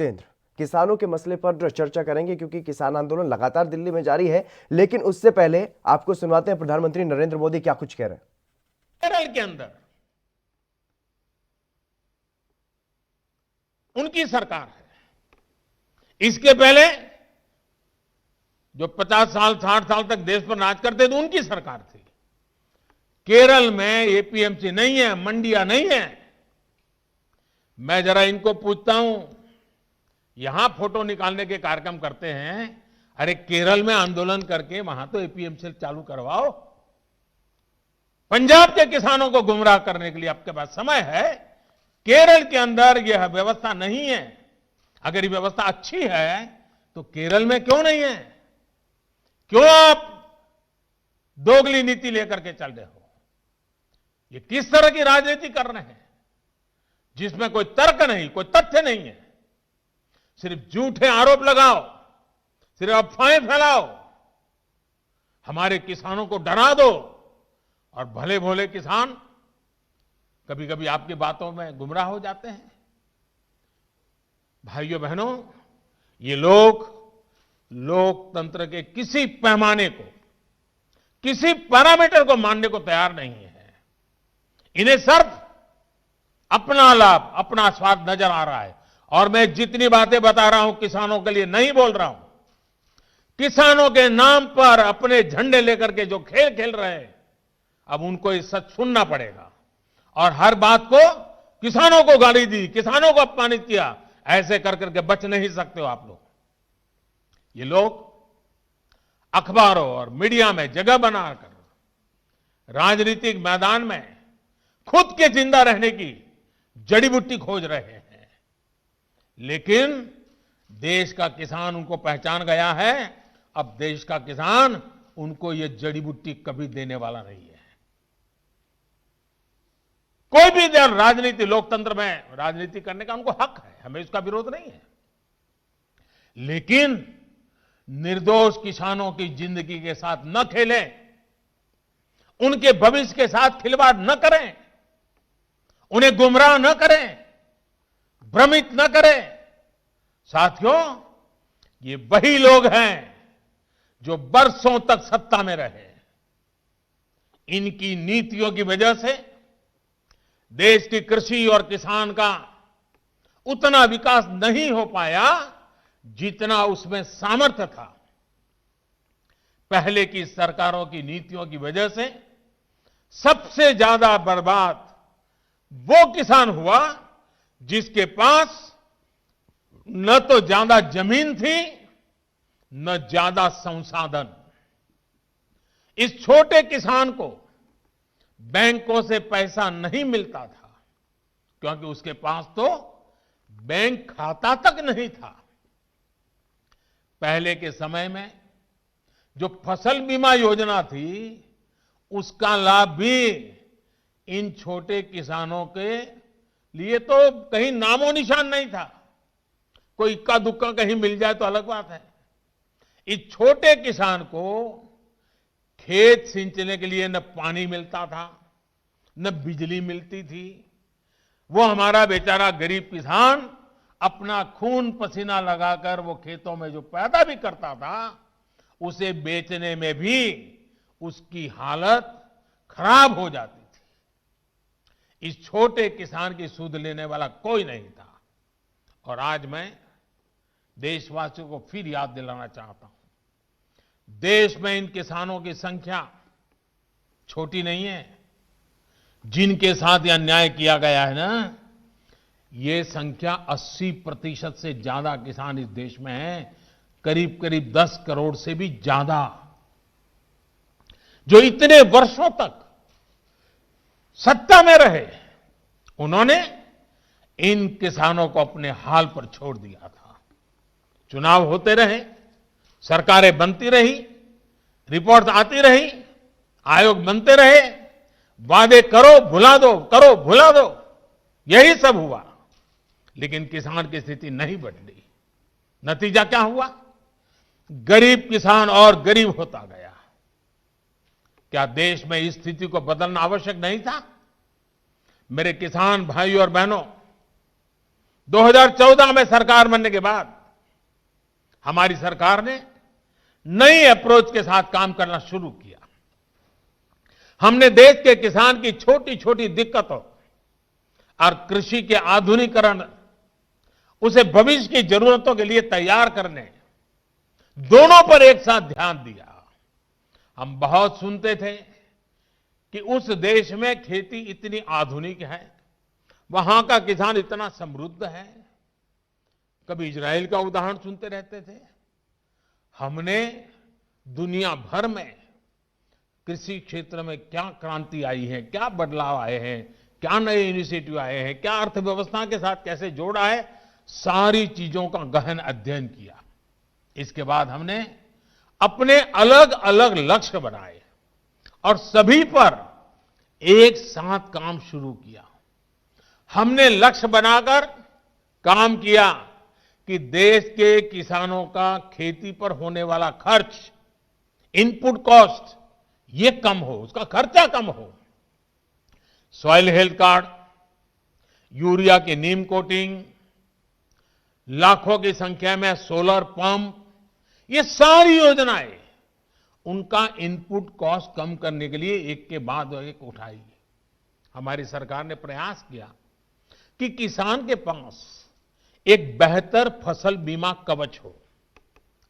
केंद्र किसानों के मसले पर चर्चा करेंगे क्योंकि किसान आंदोलन लगातार दिल्ली में जारी है। लेकिन उससे पहले आपको सुनवाते हैं प्रधानमंत्री नरेंद्र मोदी क्या कुछ कह रहे हैं। केरल के अंदर उनकी सरकार है। इसके पहले जो 50 साल 60 साल तक देश पर राज करते थे उनकी सरकार थी। केरल में एपीएमसी नहीं है, मंडियां नहीं है। मैं जरा इनको पूछता हूं, यहां फोटो निकालने के कार्यक्रम करते हैं, अरे केरल में आंदोलन करके वहां तो एपीएमसी चालू करवाओ। पंजाब के किसानों को गुमराह करने के लिए आपके पास समय है। केरल के अंदर यह व्यवस्था नहीं है। अगर ये व्यवस्था अच्छी है तो केरल में क्यों नहीं है? क्यों आप दोगली नीति लेकर के चल रहे हो? ये किस तरह की राजनीति कर रहे हैं जिसमें कोई तर्क नहीं, कोई तथ्य नहीं है। सिर्फ झूठे आरोप लगाओ, सिर्फ अफवाहें फैलाओ, हमारे किसानों को डरा दो और भले भोले किसान कभी कभी आपकी बातों में गुमराह हो जाते हैं। भाइयों बहनों, ये लोग लोकतंत्र के किसी पैमाने को, किसी पैरामीटर को मानने को तैयार नहीं है। इन्हें सिर्फ अपना लाभ, अपना स्वार्थ नजर आ रहा है। और मैं जितनी बातें बता रहा हूं किसानों के लिए नहीं बोल रहा हूं। किसानों के नाम पर अपने झंडे लेकर के जो खेल खेल रहे हैं, अब उनको ये सच सुनना पड़ेगा। और हर बात को किसानों को गाली दी, किसानों को अपमानित किया, ऐसे कर करके बच नहीं सकते हो आप लोग। ये लोग अखबारों और मीडिया में जगह बनाकर राजनीतिक मैदान में खुद के जिंदा रहने की जड़ी बूटी खोज रहे हैं। लेकिन देश का किसान उनको पहचान गया है। अब देश का किसान उनको ये जड़ी बूटी कभी देने वाला नहीं है। कोई भी राजनीति, लोकतंत्र में राजनीति करने का उनको हक है, हमें इसका विरोध नहीं है। लेकिन निर्दोष किसानों की जिंदगी के साथ न खेलें, उनके भविष्य के साथ खिलवाड़ न करें, उन्हें गुमराह न करें, भ्रमित न करें। साथियों, ये वही लोग हैं जो बरसों तक सत्ता में रहे। इनकी नीतियों की वजह से देश की कृषि और किसान का उतना विकास नहीं हो पाया जितना उसमें सामर्थ्य था। पहले की सरकारों की नीतियों की वजह से सबसे ज्यादा बर्बाद वो किसान हुआ जिसके पास न तो ज्यादा जमीन थी, न ज्यादा संसाधन। इस छोटे किसान को बैंकों से पैसा नहीं मिलता था क्योंकि उसके पास तो बैंक खाता तक नहीं था। पहले के समय में जो फसल बीमा योजना थी, उसका लाभ भी इन छोटे किसानों के लिए तो कहीं नामो निशान नहीं था। कोई इक्का दुक्का कहीं मिल जाए तो अलग बात है। इस छोटे किसान को खेत सिंचने के लिए न पानी मिलता था, न बिजली मिलती थी। वो हमारा बेचारा गरीब किसान अपना खून पसीना लगाकर वो खेतों में जो पैदा भी करता था, उसे बेचने में भी उसकी हालत खराब हो जाती थी। इस छोटे किसान की सुध लेने वाला कोई नहीं था। और आज मैं देशवासियों को फिर याद दिलाना चाहता हूं, देश में इन किसानों की संख्या छोटी नहीं है। जिनके साथ यह अन्याय किया गया है ना, ये संख्या 80% से ज्यादा किसान इस देश में हैं। करीब करीब 10 करोड़ से भी ज्यादा, जो इतने वर्षों तक सत्ता में रहे, उन्होंने इन किसानों को अपने हाल पर छोड़ दिया था। चुनाव होते रहे, सरकारें बनती रही, रिपोर्ट आती रही, आयोग बनते रहे, वादे करो भुला दो, करो भुला दो, यही सब हुआ। लेकिन किसान की स्थिति नहीं बदली। नतीजा क्या हुआ? गरीब किसान और गरीब होता गया। क्या देश में इस स्थिति को बदलना आवश्यक नहीं था? मेरे किसान भाइयों और बहनों, 2014 में सरकार बनने के बाद हमारी सरकार ने नई अप्रोच के साथ काम करना शुरू किया। हमने देश के किसान की छोटी छोटी दिक्कतों और कृषि के आधुनिकीकरण, उसे भविष्य की जरूरतों के लिए तैयार करने, दोनों पर एक साथ ध्यान दिया। हम बहुत सुनते थे कि उस देश में खेती इतनी आधुनिक है, वहां का किसान इतना समृद्ध है। कभी इजराइल का उदाहरण सुनते रहते थे। हमने दुनिया भर में कृषि क्षेत्र में क्या क्रांति आई है, क्या बदलाव आए हैं, क्या नए इनिशिएटिव आए हैं, क्या अर्थव्यवस्था के साथ कैसे जोड़ा है, सारी चीजों का गहन अध्ययन किया। इसके बाद हमने अपने अलग अलग लक्ष्य बनाए और सभी पर एक साथ काम शुरू किया। हमने लक्ष्य बनाकर काम किया कि देश के किसानों का खेती पर होने वाला खर्च, इनपुट कॉस्ट, ये कम हो, उसका खर्चा कम हो। सॉइल हेल्थ कार्ड, यूरिया की नीम कोटिंग, लाखों की संख्या में सोलर पंप, ये सारी योजनाएं उनका इनपुट कॉस्ट कम करने के लिए एक के बाद एक उठाई। हमारी सरकार ने प्रयास किया कि किसान के पास एक बेहतर फसल बीमा कवच हो।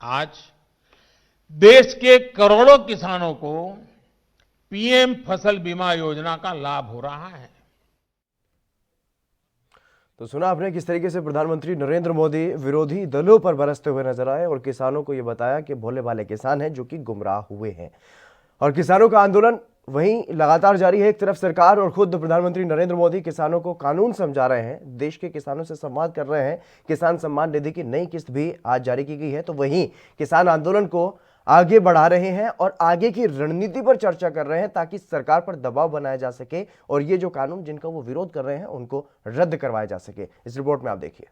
आज देश के करोड़ों किसानों को पीएम फसल बीमा योजना का लाभ हो रहा है। तो सुना आपने किस तरीके से प्रधानमंत्री नरेंद्र मोदी विरोधी दलों पर बरसते हुए नजर आए और किसानों को यह बताया कि भोले भाले किसान हैं जो कि गुमराह हुए हैं। और किसानों का आंदोलन वहीं लगातार जारी है। एक तरफ सरकार और खुद प्रधानमंत्री नरेंद्र मोदी किसानों को कानून समझा रहे हैं, देश के किसानों से संवाद कर रहे हैं, किसान सम्मान निधि की नई किस्त भी आज जारी की गई है। तो वहीं किसान आंदोलन को आगे बढ़ा रहे हैं और आगे की रणनीति पर चर्चा कर रहे हैं ताकि सरकार पर दबाव बनाया जा सके और ये जो कानून जिनका वो विरोध कर रहे हैं उनको रद्द करवाया जा सके। इस रिपोर्ट में आप देखिए।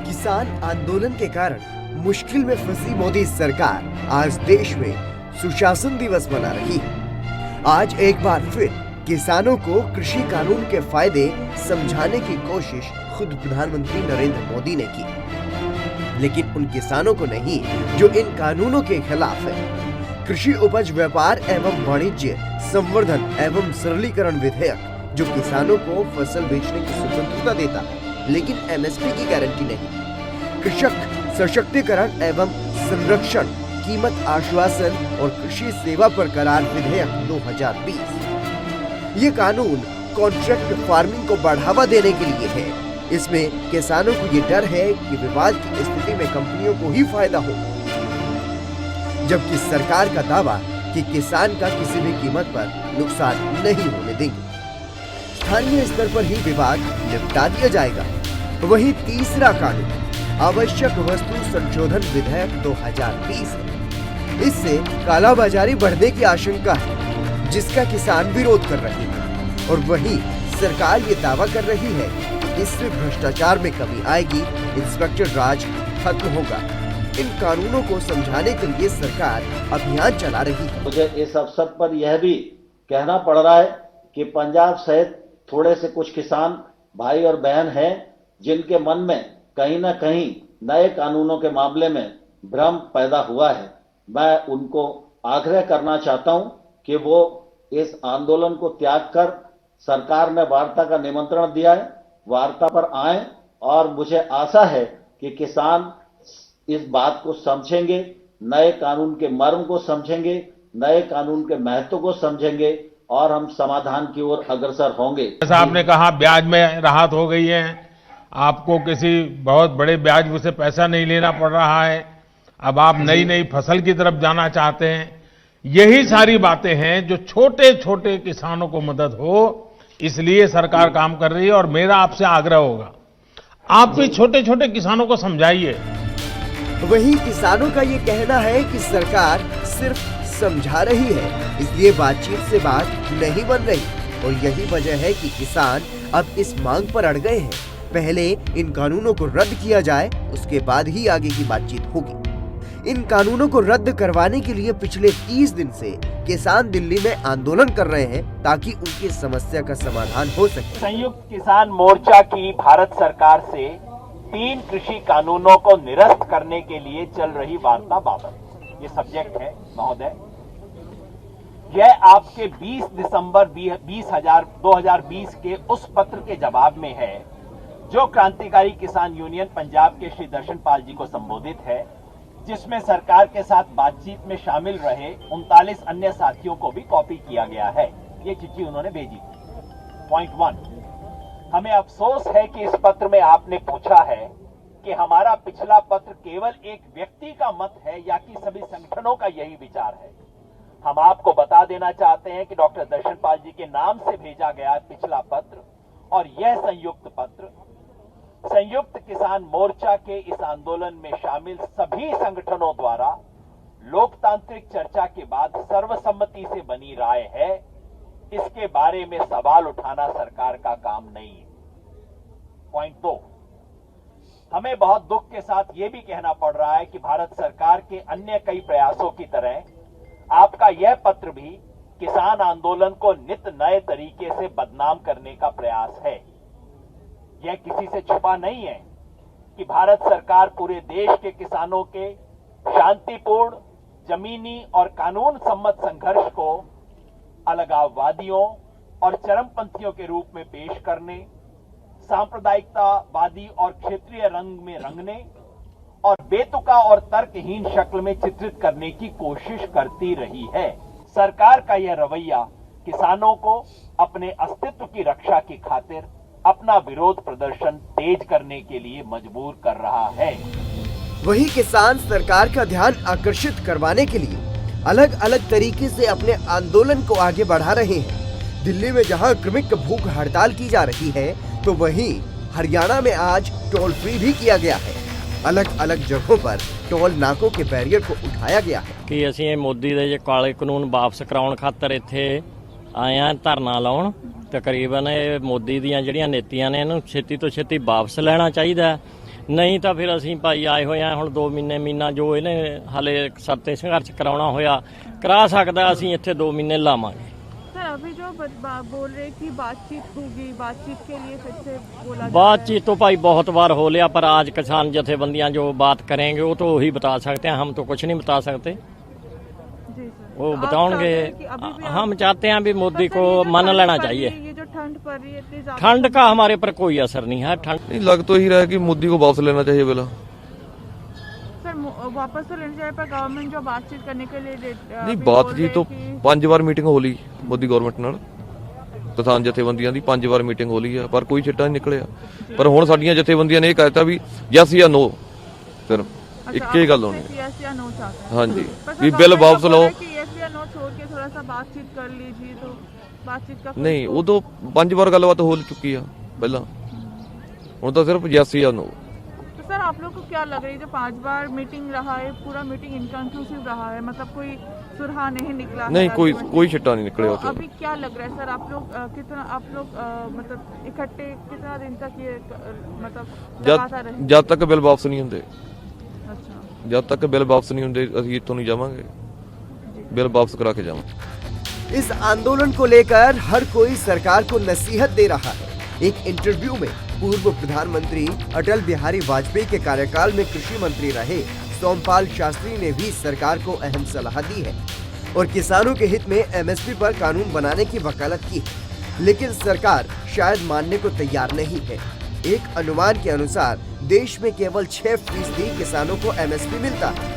किसान आंदोलन के कारण मुश्किल में फंसी मोदी सरकार आज देश में सुशासन दिवस मना रही है। आज एक बार फिर किसानों को कृषि कानून के फायदे समझाने की कोशिश खुद प्रधानमंत्री नरेंद्र मोदी ने की, लेकिन उन किसानों को नहीं जो इन कानूनों के खिलाफ है। कृषि उपज व्यापार एवं वाणिज्य संवर्धन एवं सरलीकरण विधेयक जो किसानों को फसल बेचने की स्वतंत्रता देता है लेकिन एमएसपी की गारंटी नहीं। कृषक सशक्तिकरण एवं संरक्षण, कीमत आश्वासन और कृषि सेवा पर करार विधेयक 2020। ये कानून कॉन्ट्रैक्ट फार्मिंग को बढ़ावा देने के लिए है। इसमें किसानों को ये डर है कि विवाद की स्थिति में कंपनियों को ही फायदा हो, जबकि सरकार का दावा कि किसान का किसी भी कीमत पर नुकसान नहीं होने देंगे। स्थानीय स्तर पर ही विवाद निपटा दिया जाएगा। वहीं तीसरा कानून आवश्यक वस्तु संशोधन विधेयक 2020 है। इससे कालाबाजारी बढ़ने की आशंका है जिसका किसान विरोध कर रहे हैं और वहीं सरकार ये दावा कर रही है कि इससे भ्रष्टाचार में कमी आएगी, इंस्पेक्टर राज खत्म होगा। इन कानूनों को समझाने के लिए सरकार अभियान चला रही है। मुझे इस अवसर पर यह भी कहना पड़ रहा है कि पंजाब सहित थोड़े से कुछ किसान भाई और बहन हैं जिनके मन में कहीं ना कहीं नए कानूनों के मामले में भ्रम पैदा हुआ है। मैं उनको आग्रह करना चाहता हूं कि वो इस आंदोलन को त्याग कर, सरकार ने वार्ता का निमंत्रण दिया है, वार्ता पर आए और मुझे आशा है कि किसान इस बात को समझेंगे, नए कानून के मर्म को समझेंगे, नए कानून के महत्व को समझेंगे और हम समाधान की ओर अग्रसर होंगे। जैसा आपने कहा, ब्याज में राहत हो गई है, आपको किसी बहुत बड़े ब्याज से पैसा नहीं लेना पड़ रहा है, अब आप नई नई फसल की तरफ जाना चाहते हैं। यही सारी बातें हैं जो छोटे छोटे किसानों को मदद हो, इसलिए सरकार काम कर रही है। और मेरा आपसे आग्रह होगा, आप भी छोटे छोटे किसानों को समझाइए। वहीं किसानों का ये कहना है कि सरकार सिर्फ समझा रही है, इसलिए बातचीत से बात नहीं बन रही और यही वजह है कि किसान अब इस मांग पर अड़ गए हैं। पहले इन कानूनों को रद्द किया जाए, उसके बाद ही आगे की बातचीत होगी। इन कानूनों को रद्द करवाने के लिए पिछले 30 दिन से किसान दिल्ली में आंदोलन कर रहे हैं ताकि उनकी समस्या का समाधान हो सके। संयुक्त किसान मोर्चा की भारत सरकार से 3 कृषि कानूनों को निरस्त करने के लिए चल रही वार्ता बाबत ये सब्जेक्ट है महोदय। यह आपके 20 दिसंबर 2020 के उस पत्र के जवाब में है जो क्रांतिकारी किसान यूनियन पंजाब के श्री दर्शन पाल जी को संबोधित है, जिसमें सरकार के साथ बातचीत में शामिल रहे 39 अन्य साथियों को भी कॉपी किया गया है। ये चिट्ठी उन्होंने भेजी थी। पॉइंट 1, हमें अफसोस है कि इस पत्र में आपने पूछा है कि हमारा पिछला पत्र केवल एक व्यक्ति का मत है या कि सभी संगठनों का यही विचार है। हम आपको बता देना चाहते हैं कि डॉक्टर दर्शन पाल जी के नाम से भेजा गया पिछला पत्र और यह संयुक्त पत्र संयुक्त किसान मोर्चा के इस आंदोलन में शामिल सभी संगठनों द्वारा लोकतांत्रिक चर्चा के बाद सर्वसम्मति से बनी राय है। इसके बारे में सवाल उठाना सरकार का काम नहीं है। पॉइंट 2, हमें बहुत दुख के साथ यह भी कहना पड़ रहा है कि भारत सरकार के अन्य कई प्रयासों की तरह आपका यह पत्र भी किसान आंदोलन को नित नए तरीके से बदनाम करने का प्रयास है। यह किसी से छुपा नहीं है कि भारत सरकार पूरे देश के किसानों के शांतिपूर्ण जमीनी और कानून सम्मत संघर्ष को अलगाववादियों और चरमपंथियों के रूप में पेश करने, सांप्रदायिकतावादी और क्षेत्रीय रंग में रंगने और बेतुका और तर्कहीन शक्ल में चित्रित करने की कोशिश करती रही है। सरकार का यह रवैया किसानों को अपने अस्तित्व की रक्षा की खातिर अपना विरोध प्रदर्शन तेज करने के लिए मजबूर कर रहा है। वही किसान सरकार का ध्यान आकर्षित करवाने के लिए अलग अलग तरीके से अपने आंदोलन को आगे बढ़ा रहे हैं। दिल्ली में जहां क्रमिक भूख हड़ताल की जा रही है, तो वहीं हरियाणा में आज टोल फ्री भी किया गया है। अलग अलग जगहों पर टोल नाकों के बैरियर को उठाया गया है कि ਅਸੀਂ ਮੋਦੀ ਦੇ ਜੇ ਕਾਲੇ ਕਾਨੂੰਨ ਵਾਪਸ ਕਰਾਉਣ ਖਾਤਰ ਇੱਥੇ ਆਏ ਆ ਧਰਨਾ ਲਾਉਣ। ਤਕਰੀਬਨ ਇਹ ਮੋਦੀ ਦੀਆਂ ਜਿਹੜੀਆਂ ਨੀਤੀਆਂ ਨੇ ਇਹਨੂੰ ਛੇਤੀ ਤੋਂ ਛੇਤੀ ਵਾਪਸ ਲੈਣਾ ਚਾਹੀਦਾ, ਨਹੀਂ ਤਾਂ ਫਿਰ ਅਸੀਂ ਭਾਈ ਆਏ ਹੋਏ ਆ ਹੁਣ 2 ਮਹੀਨਾ ਜੋ ਇਹਨੇ ਹਾਲੇ ਸੱਤੇ ਸੰਘਰਸ਼ ਕਰਾਉਣਾ ਹੋਇਆ ਕਰਾ ਸਕਦਾ, ਅਸੀਂ ਇੱਥੇ 2 ਮਹੀਨੇ ਲਾਵਾਂਗੇ। सर अभी जो बोल रहे कि बातचीत होगी, बातचीत के लिए फिर से बोला बातचीत तो भाई बहुत बार हो लिया, पर आज किसान जथेबंदियां जो बात करेंगे वो तो वही बता सकते हैं, हम तो कुछ नहीं बता सकते। जी सर, वो बताओगे। हम चाहते हैं भी मोदी को मान लेना चाहिए। ये जो ठंड पड़ रही है इतनी ज्यादा, ठंड का हमारे पर कोई असर नहीं है। ठंड नहीं लग तो ही रहा है कि मोदी को वापस लेना चाहिए बिल। सर वापस तो लेना चाहिए, पर गवर्नमेंट जो बातचीत करने के लिए नहीं बातचीत तो 5 बार मीटिंग हो ली मोदी गवर्नमेंट ਨਾਲ ਕਿਸਾਨ ਜਥੇਬੰਦੀਆਂ ਦੀ 5 ਵਾਰ ਮੀਟਿੰਗ ਹੋ ਲਈ ਆ, ਪਰ ਕੋਈ ਛਿੱਟਾ ਨਹੀਂ ਨਿਕਲਿਆ। ਪਰ ਹੁਣ ਸਾਡੀਆਂ ਜਥੇਬੰਦੀਆਂ ਨੇ ਇਹ ਕਹਿਤਾ ਵੀ ਯੈਸ ਜਾਂ ਨੋ, ਸਿਰਫ ਇੱਕ ਹੀ ਗੱਲ ਹੋਣੀ ਹੈ। यस या नो चाहते हैं। ਹਾਂਜੀ ਵੀ ਬਿੱਲ ਵਾਪਸ ਲਓ। यस या नो छोड़ के थोड़ा सा बातचीत कर लीजिए, तो बातचीत का ਨਹੀਂ ਉਦੋਂ 5 ਵਾਰ ਗੱਲਬਾਤ ਹੋ ਚੁੱਕੀ ਆ ਪਹਿਲਾਂ, ਹੁਣ ਤਾਂ ਸਿਰਫ ਯੈਸ ਜਾਂ ਨੋ। तो सर आप लोग को क्या लग रही है, जो 5 बार मीटिंग रहा है, पूरा मीटिंग इनकंक्लूसिव रहा है, मतलब कोई सुराहा नहीं निकला है? नहीं कोई छिट्टा नहीं निकले। तो अभी क्या लग रहा है सर, आप लोग मतलब इकट्ठे कितना दिन तक ये मतलब लगातार रहे? जब तक बिल वापस नहीं होंगे, अच्छा, जब तक बिल वापस नहीं होंगे ਅਸੀਂ ਇੱਥੋਂ नहीं जावांगे, बिल वापस करा के जावांगे। इस आंदोलन को लेकर हर कोई सरकार को नसीहत दे रहा है। एक इंटरव्यू में पूर्व प्रधानमंत्री अटल बिहारी वाजपेयी के कार्यकाल में कृषि मंत्री रहे सोमपाल शास्त्री ने भी सरकार को अहम सलाह दी है और किसानों के हित में एमएसपी पर कानून बनाने की वकालत की है, लेकिन सरकार शायद मानने को तैयार नहीं है। एक अनुमान के अनुसार देश में केवल 6% किसानों को एमएसपी मिलता है,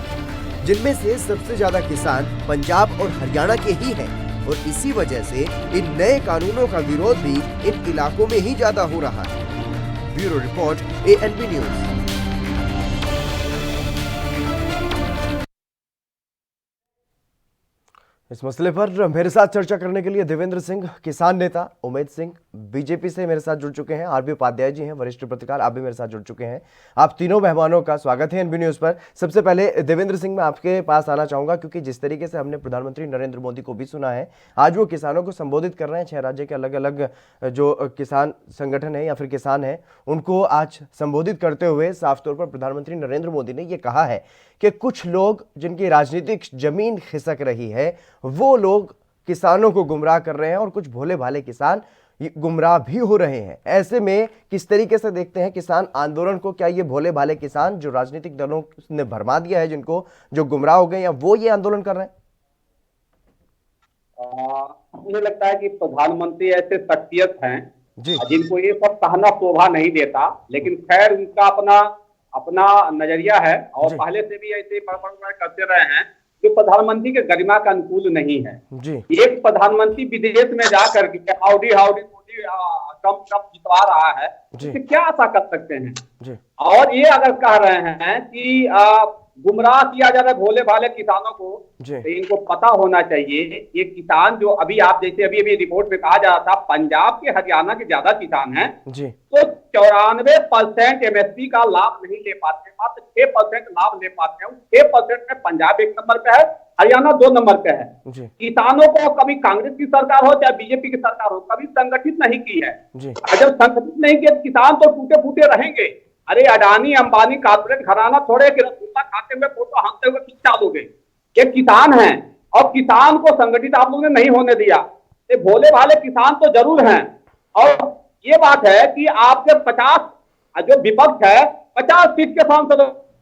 जिनमें से सबसे ज्यादा किसान पंजाब और हरियाणा के ही हैं और इसी वजह से इन नए कानूनों का विरोध भी इन इलाकों में ही ज्यादा हो रहा है। Bureau report ANB news. इस मसले पर मेरे साथ चर्चा करने के लिए देवेंद्र सिंह, किसान नेता, उमेद सिंह बीजेपी से मेरे साथ जुड़ चुके हैं, आरबी उपाध्याय जी हैं वरिष्ठ पत्रकार, आप भी मेरे साथ जुड़ चुके हैं। आप तीनों मेहमानों का स्वागत है एनबी न्यूज पर। सबसे पहले देवेंद्र सिंह, मैं आपके पास आना चाहूंगा क्योंकि जिस तरीके से हमने प्रधानमंत्री नरेंद्र मोदी को भी सुना है, आज वो किसानों को संबोधित कर रहे हैं। 6 राज्य के अलग अलग जो किसान संगठन है या फिर किसान है, उनको आज संबोधित करते हुए साफ तौर पर प्रधानमंत्री नरेंद्र मोदी ने ये कहा है कि कुछ लोग जिनकी राजनीतिक जमीन खिसक रही है, वो लोग किसानों को गुमराह कर रहे हैं और कुछ भोले भाले किसान गुमराह भी हो रहे हैं। ऐसे में किस तरीके से देखते हैं किसान आंदोलन को? क्या ये भोले भाले किसान जो राजनीतिक दलों ने भरमा दिया है, जिनको जो गुमराह हो गए, या वो ये आंदोलन कर रहे हैं? मुझे लगता है कि प्रधानमंत्री ऐसे शख्सियत हैं जी, जिनको ये सब कहना शोभा नहीं देता, लेकिन खैर उनका अपना अपना नजरिया है और जी। पहले से भी ऐसे बड़बड़ करते रहे हैं जो प्रधानमंत्री के गरिमा का अनुकूल नहीं है। जी, एक प्रधानमंत्री विदेश में जाकर के howdy howdy Modi cup cup जितवा रहा है, जी। इससे क्या आशा कर सकते हैं? जी, और ये अगर कह रहे हैं कि गुमराह किया जा रहा है भोले भाले किसानों को, जी। तो इनको पता होना चाहिए ये किसान जो अभी आप जैसे अभी अभी रिपोर्ट में कहा जा रहा था, पंजाब के हरियाणा के ज्यादा किसान हैं, जी, तो 94% एमएसपी का लाभ नहीं ले पाते, मात्र 6% लाभ ले पाते हैं। 6% में पंजाब 1 नंबर पे है, हरियाणा 2 नंबर पे है। जी, किसानों को कभी कांग्रेस की सरकार हो चाहे बीजेपी की सरकार हो, कभी संगठित नहीं की है। जी। जब संगठित नहीं किया, किसान तो टूटे फूटे रहेंगे। अरे अडानी अंबानी कॉर्पोरेट घराना छोड़े कि रसगुल्ला खाते हुए फोटो हाँकते हुए खींचा लोगे। ये किसान हैं और किसान को संगठित आप लोगों ने नहीं होने दिया। ये भोले भाले किसान तो जरूर हैं। और ये बात है कि आपके 50 जो विपक्ष है 50 सीट के सांसद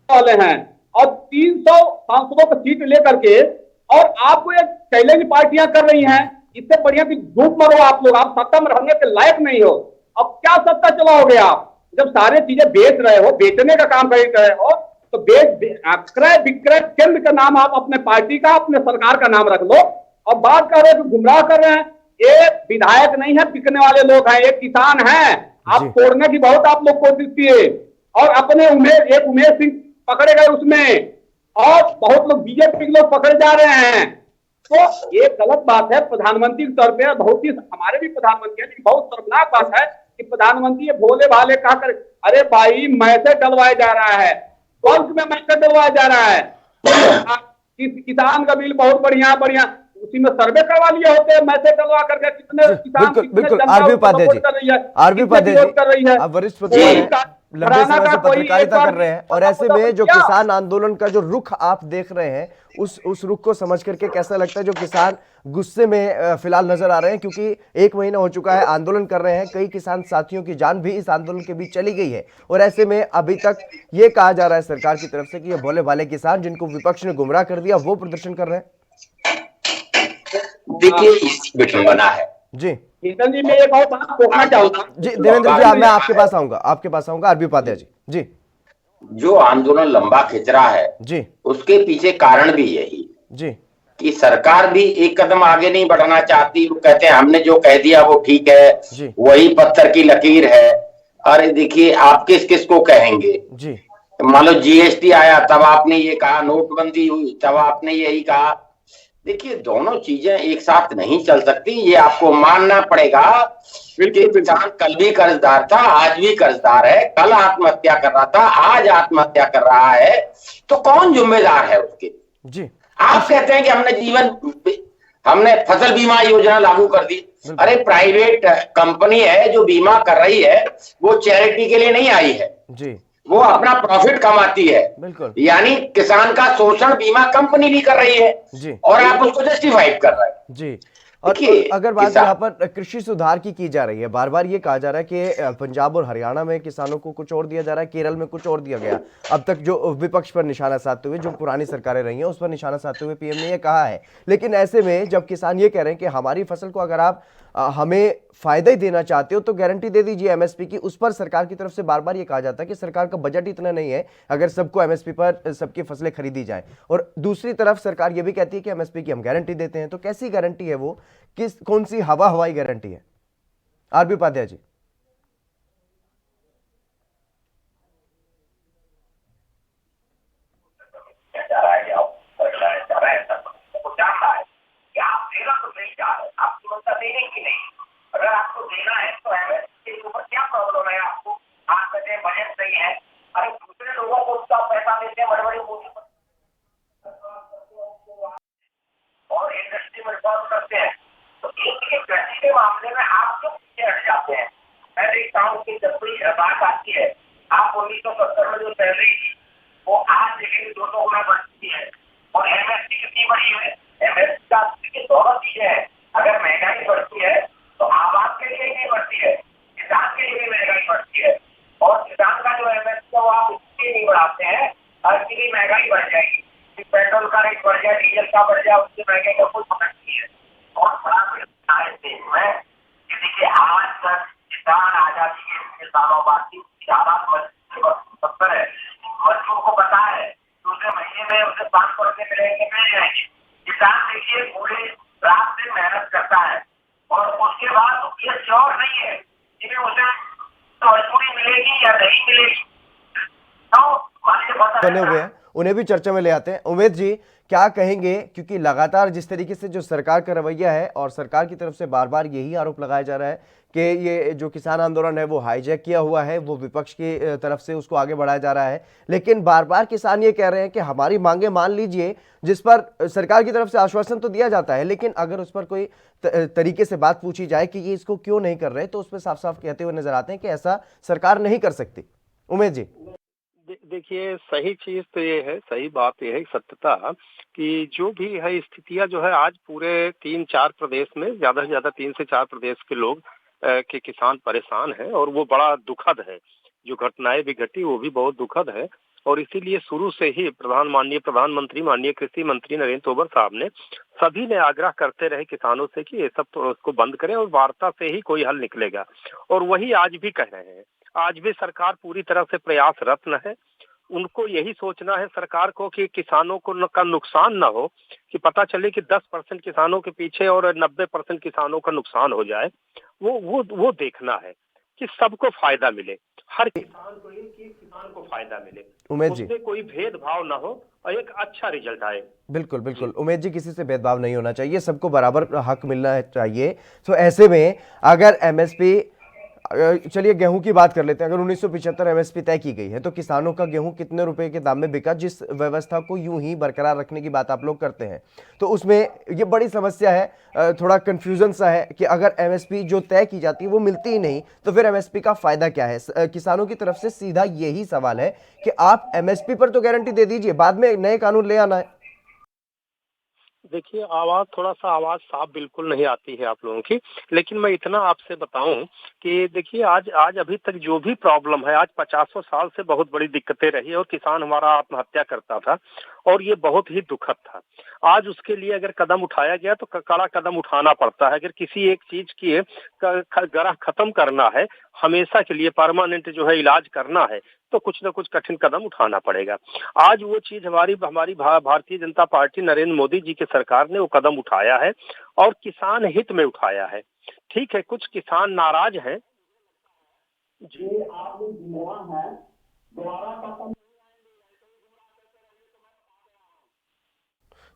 वाले हैं और 300 सांसदों को सीट लेकर के, और आपको ये चैलेंज पार्टियां कर रही हैं। इससे बढ़िया कि धूप मरो आप लोग, आप सत्ता में रहने के लायक नहीं हो। अब क्या सत्ता चलाओगे आप जब सारे चीजें बेच रहे हो, बेचने का काम कर रहे हो? तो क्रय विक्रय केंद्र का नाम आप अपने पार्टी का, अपने सरकार का नाम रख लो। और बात कर रहे हो गुमराह कर रहे हैं, ये विधायक नहीं है, बिकने वाले लोग हैं, ये किसान हैं। आप तोड़ने की बहुत आप लोग कोशिश किए और अपने उमेश सिंह पकड़े गए उसमें, और बहुत लोग बीजेपी के लोग पकड़े जा रहे हैं। तो ये गलत बात है प्रधानमंत्री के तौर पर। बहुत ही हमारे भी प्रधानमंत्री हैं, बहुत शर्मनाक बात है कि प्रधानमंत्री ये भोले भाले कहकर, अरे भाई मैसेज डलवाया जा रहा है, बल्क में मैसेज डलवाया जा रहा है। किसान का बिल बहुत बढ़िया बढ़िया, उसी में सर्वे करवा लिए होते हैं, मैसेज डलवा करके कितने किसान, बिल्कुल। आरबी उपाध्याय जी, आरबी उपाध्याय जी, आप वरिष्ठ पत्रकार हैं, लंबे समय से पत्रकारिता कर रहे हैं, और ऐसे में जो किसान आंदोलन का जो रुख आप देख रहे हैं, उस रुख को समझ करके कैसा लगता है? जो किसान गुस्से में फिलहाल नजर आ रहे हैं, क्योंकि 1 महीना हो चुका है आंदोलन कर रहे हैं, कई किसान साथियों की जान भी इस आंदोलन के बीच चली गई है, और ऐसे में अभी तक ये कहा जा रहा है सरकार की तरफ से कि ये भोले भाले किसान जिनको विपक्ष ने गुमराह कर दिया वो प्रदर्शन कर रहे हैं। देखिए इस विडंबना है जी जी। मैं एक और बात पूछना चाहूंगा जी देवेंद्र जी, मैं आपके पास आऊंगा आरबी उपाध्याय जी। जी, जो आंदोलन लंबा खिंच रहा है जी, उसके पीछे कारण भी यही जी, कि सरकार भी एक कदम आगे नहीं बढ़ना चाहती। वो कहते हैं हमने जो कह दिया वो ठीक है, वही पत्थर की लकीर है। अरे देखिए आप किस किस को कहेंगे जी। मान लो जीएसटी आया तब आपने ये कहा, नोटबंदी हुई तब आपने यही कहा। देखिए दोनों चीजें एक साथ नहीं चल सकती, ये आपको मानना पड़ेगा। किसान कल भी कर्जदार था, आज भी कर्जदार है, कल आत्महत्या कर रहा था, आज आत्महत्या कर रहा है, तो कौन जिम्मेदार है उसके? जी, आप कहते हैं कि हमने फसल बीमा योजना लागू कर दी। अरे प्राइवेट कंपनी है जो बीमा कर रही है, वो चैरिटी के लिए नहीं आई है जी, वो अपना प्रॉफिट कमाती है। बिल्कुल। यानी किसान का शोषण बीमा कंपनी भी कर रही है जी, और आप उसको जस्टिफाइड कर रहे हैं। जी। और अगर बात यहाँ पर कृषि सुधार की जा रही है, बार बार ये कहा जा रहा है कि पंजाब और हरियाणा में किसानों को कुछ और दिया जा रहा है, केरल में कुछ और दिया गया। अब तक जो विपक्ष पर निशाना साधते हुए, जो पुरानी सरकारें रही हैं उस पर निशाना साधते हुए पीएम ने ये कहा है। लेकिन ऐसे में जब किसान ये कह रहे हैं कि हमारी फसल को अगर आप हमें फायदा ही देना चाहते हो तो गारंटी दे दीजिए एमएसपी की, उस पर सरकार की तरफ से बार बार ये कहा जाता है कि सरकार का बजट इतना नहीं है अगर सबको एमएसपी पर सबकी फसलें खरीदी जाएं, और दूसरी तरफ सरकार ये भी कहती है कि एमएसपी की हम गारंटी देते हैं। तो कैसी गारंटी है वो? कौन सी हवाई गारंटी है? आरबी उपाध्याय जी। की जब कोई बात आती है, आप 1970 में जो सैलरी थी वो आज देखेंगे 200 गुना बढ़ चुकी है। और एमएसपी कितनी बड़ी है, एमएसपी का दोनों चीजें हैं। अगर महंगाई बढ़ती है तो आवास के लिए नहीं बढ़ती है, किसान के लिए भी महंगाई बढ़ती है। और किसान का जो एमएसपी है वो आप इसलिए नहीं बढ़ाते हैं कि भी महंगाई बढ़ जाएगी, पेट्रोल का रेट बढ़ जाए, डीजल का बढ़ जाए, उसकी महंगाई का कोई समझ नहीं है। और बड़ा देश में देखिए आज तक किसान आजादी के सालों बाद की हालात मजबूर है। मजदूर को पता है दूसरे महीने में उसे 500 रुपये मिलेंगे, मिल जाएंगे। किसान देखिए पूरे रात दिन मेहनत करता है और उसके बाद ये श्योर नहीं है कि उसे मजदूरी मिलेगी या नहीं मिलेगी। तो बने हुए हैं उन्हें भी चर्चा में ले आते हैं। उमेद जी क्या कहेंगे, क्योंकि लगातार जिस तरीके से जो सरकार का रवैया है और सरकार की तरफ से बार बार यही आरोप लगाया जा रहा है कि ये जो किसान आंदोलन है वो हाईजैक किया हुआ है, वो विपक्ष की तरफ से उसको आगे बढ़ाया जा रहा है, लेकिन बार बार किसान ये कह रहे हैं कि हमारी मांगे मान लीजिए, जिस पर सरकार की तरफ से आश्वासन तो दिया जाता है, लेकिन अगर उस पर कोई तरीके से बात पूछी जाए कि ये इसको क्यों नहीं कर रहे, तो उस पर साफ साफ कहते हुए नजर आते हैं कि ऐसा सरकार नहीं कर सकती। उमेद जी देखिए सही चीज तो ये है, सही बात ये है सत्यता कि जो भी है स्थितियां जो है आज पूरे 3-4 प्रदेश में, ज्यादा से ज्यादा 3 से 4 प्रदेश के लोग के किसान परेशान हैं और वो बड़ा दुखद है। जो घटनाएं भी घटी वो भी बहुत दुखद है और इसीलिए शुरू से ही माननीय प्रधानमंत्री, माननीय कृषि मंत्री नरेंद्र तोमर साहब ने सभी ने आग्रह करते रहे किसानों से कि ये सब तो उसको बंद करें और वार्ता से ही कोई हल निकलेगा, और वही आज भी कह रहे हैं। आज भी सरकार पूरी तरह से प्रयासरत न है। उनको यही सोचना है सरकार को कि किसानों को का नुकसान ना हो, कि पता चले कि 10% किसानों के पीछे और 90% किसानों का नुकसान हो जाए। वो देखना है कि सबको फायदा मिले, हर किसान को, एक किसान को फायदा मिले, उमेद जी उसमें कोई भेदभाव ना हो और एक अच्छा रिजल्ट आए। बिल्कुल बिल्कुल उमेद जी, किसी से भेदभाव नहीं होना चाहिए, सबको बराबर हक मिलना चाहिए। तो ऐसे में अगर एमएसपी, चलिए गेहूं की बात कर लेते हैं, अगर 1975 एमएसपी तय की गई है तो किसानों का गेहूं कितने रुपए के दाम में बिका, जिस व्यवस्था को यूं ही बरकरार रखने की बात आप लोग करते हैं, तो उसमें ये बड़ी समस्या है, थोड़ा कंफ्यूजन सा है कि अगर एमएसपी जो तय की जाती है वो मिलती ही नहीं तो फिर एमएसपी का फायदा क्या है। किसानों की तरफ से सीधा यही सवाल है कि आप एमएसपी पर तो गारंटी दे दीजिए, बाद में नए कानून ले आना है। देखिए आवाज साफ बिल्कुल नहीं आती है आप लोगों की, लेकिन मैं इतना आपसे बताऊं कि देखिए आज अभी तक जो भी प्रॉब्लम है, आज 50 साल से बहुत बड़ी दिक्कतें रही और किसान हमारा आत्महत्या करता था और ये बहुत ही दुखद था। आज उसके लिए अगर कदम उठाया गया तो कड़ा कदम उठाना पड़ता है। अगर किसी एक चीज की गरह खत्म करना है, हमेशा के लिए परमानेंट जो है इलाज करना है, तो कुछ न कुछ कठिन कदम उठाना पड़ेगा। आज वो चीज हमारी भारतीय जनता पार्टी नरेंद्र मोदी जी की सरकार ने वो कदम उठाया है और किसान हित में उठाया है। ठीक है, कुछ किसान नाराज हैं, जो आप लोग हैं, दोबारा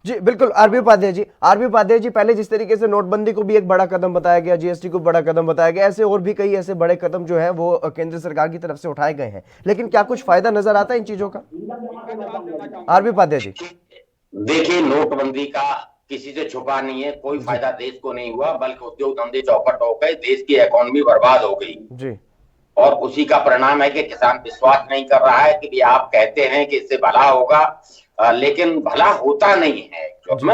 जी बिल्कुल। आरबी उपाध्याय जी, पहले जिस तरीके से नोटबंदी को भी एक बड़ा कदम बताया गया, जीएसटी को बड़ा कदम बताया गया, ऐसे और भी कई ऐसे बड़े कदम जो है वो केंद्र सरकार की तरफ से उठाए गए हैं, लेकिन क्या कुछ फायदा नजर आता है इन चीजों का? आरबी उपाध्याय जी देखिए, नोटबंदी का किसी से छुपा नहीं है, कोई फायदा देश को नहीं हुआ, बल्कि उद्योग धंधे चौपट हो गए, देश की इकोनॉमी बर्बाद हो गई जी। और उसी का परिणाम है कि किसान विश्वास नहीं कर रहा है कि आप कहते हैं कि इससे भला होगा, लेकिन भला होता नहीं है।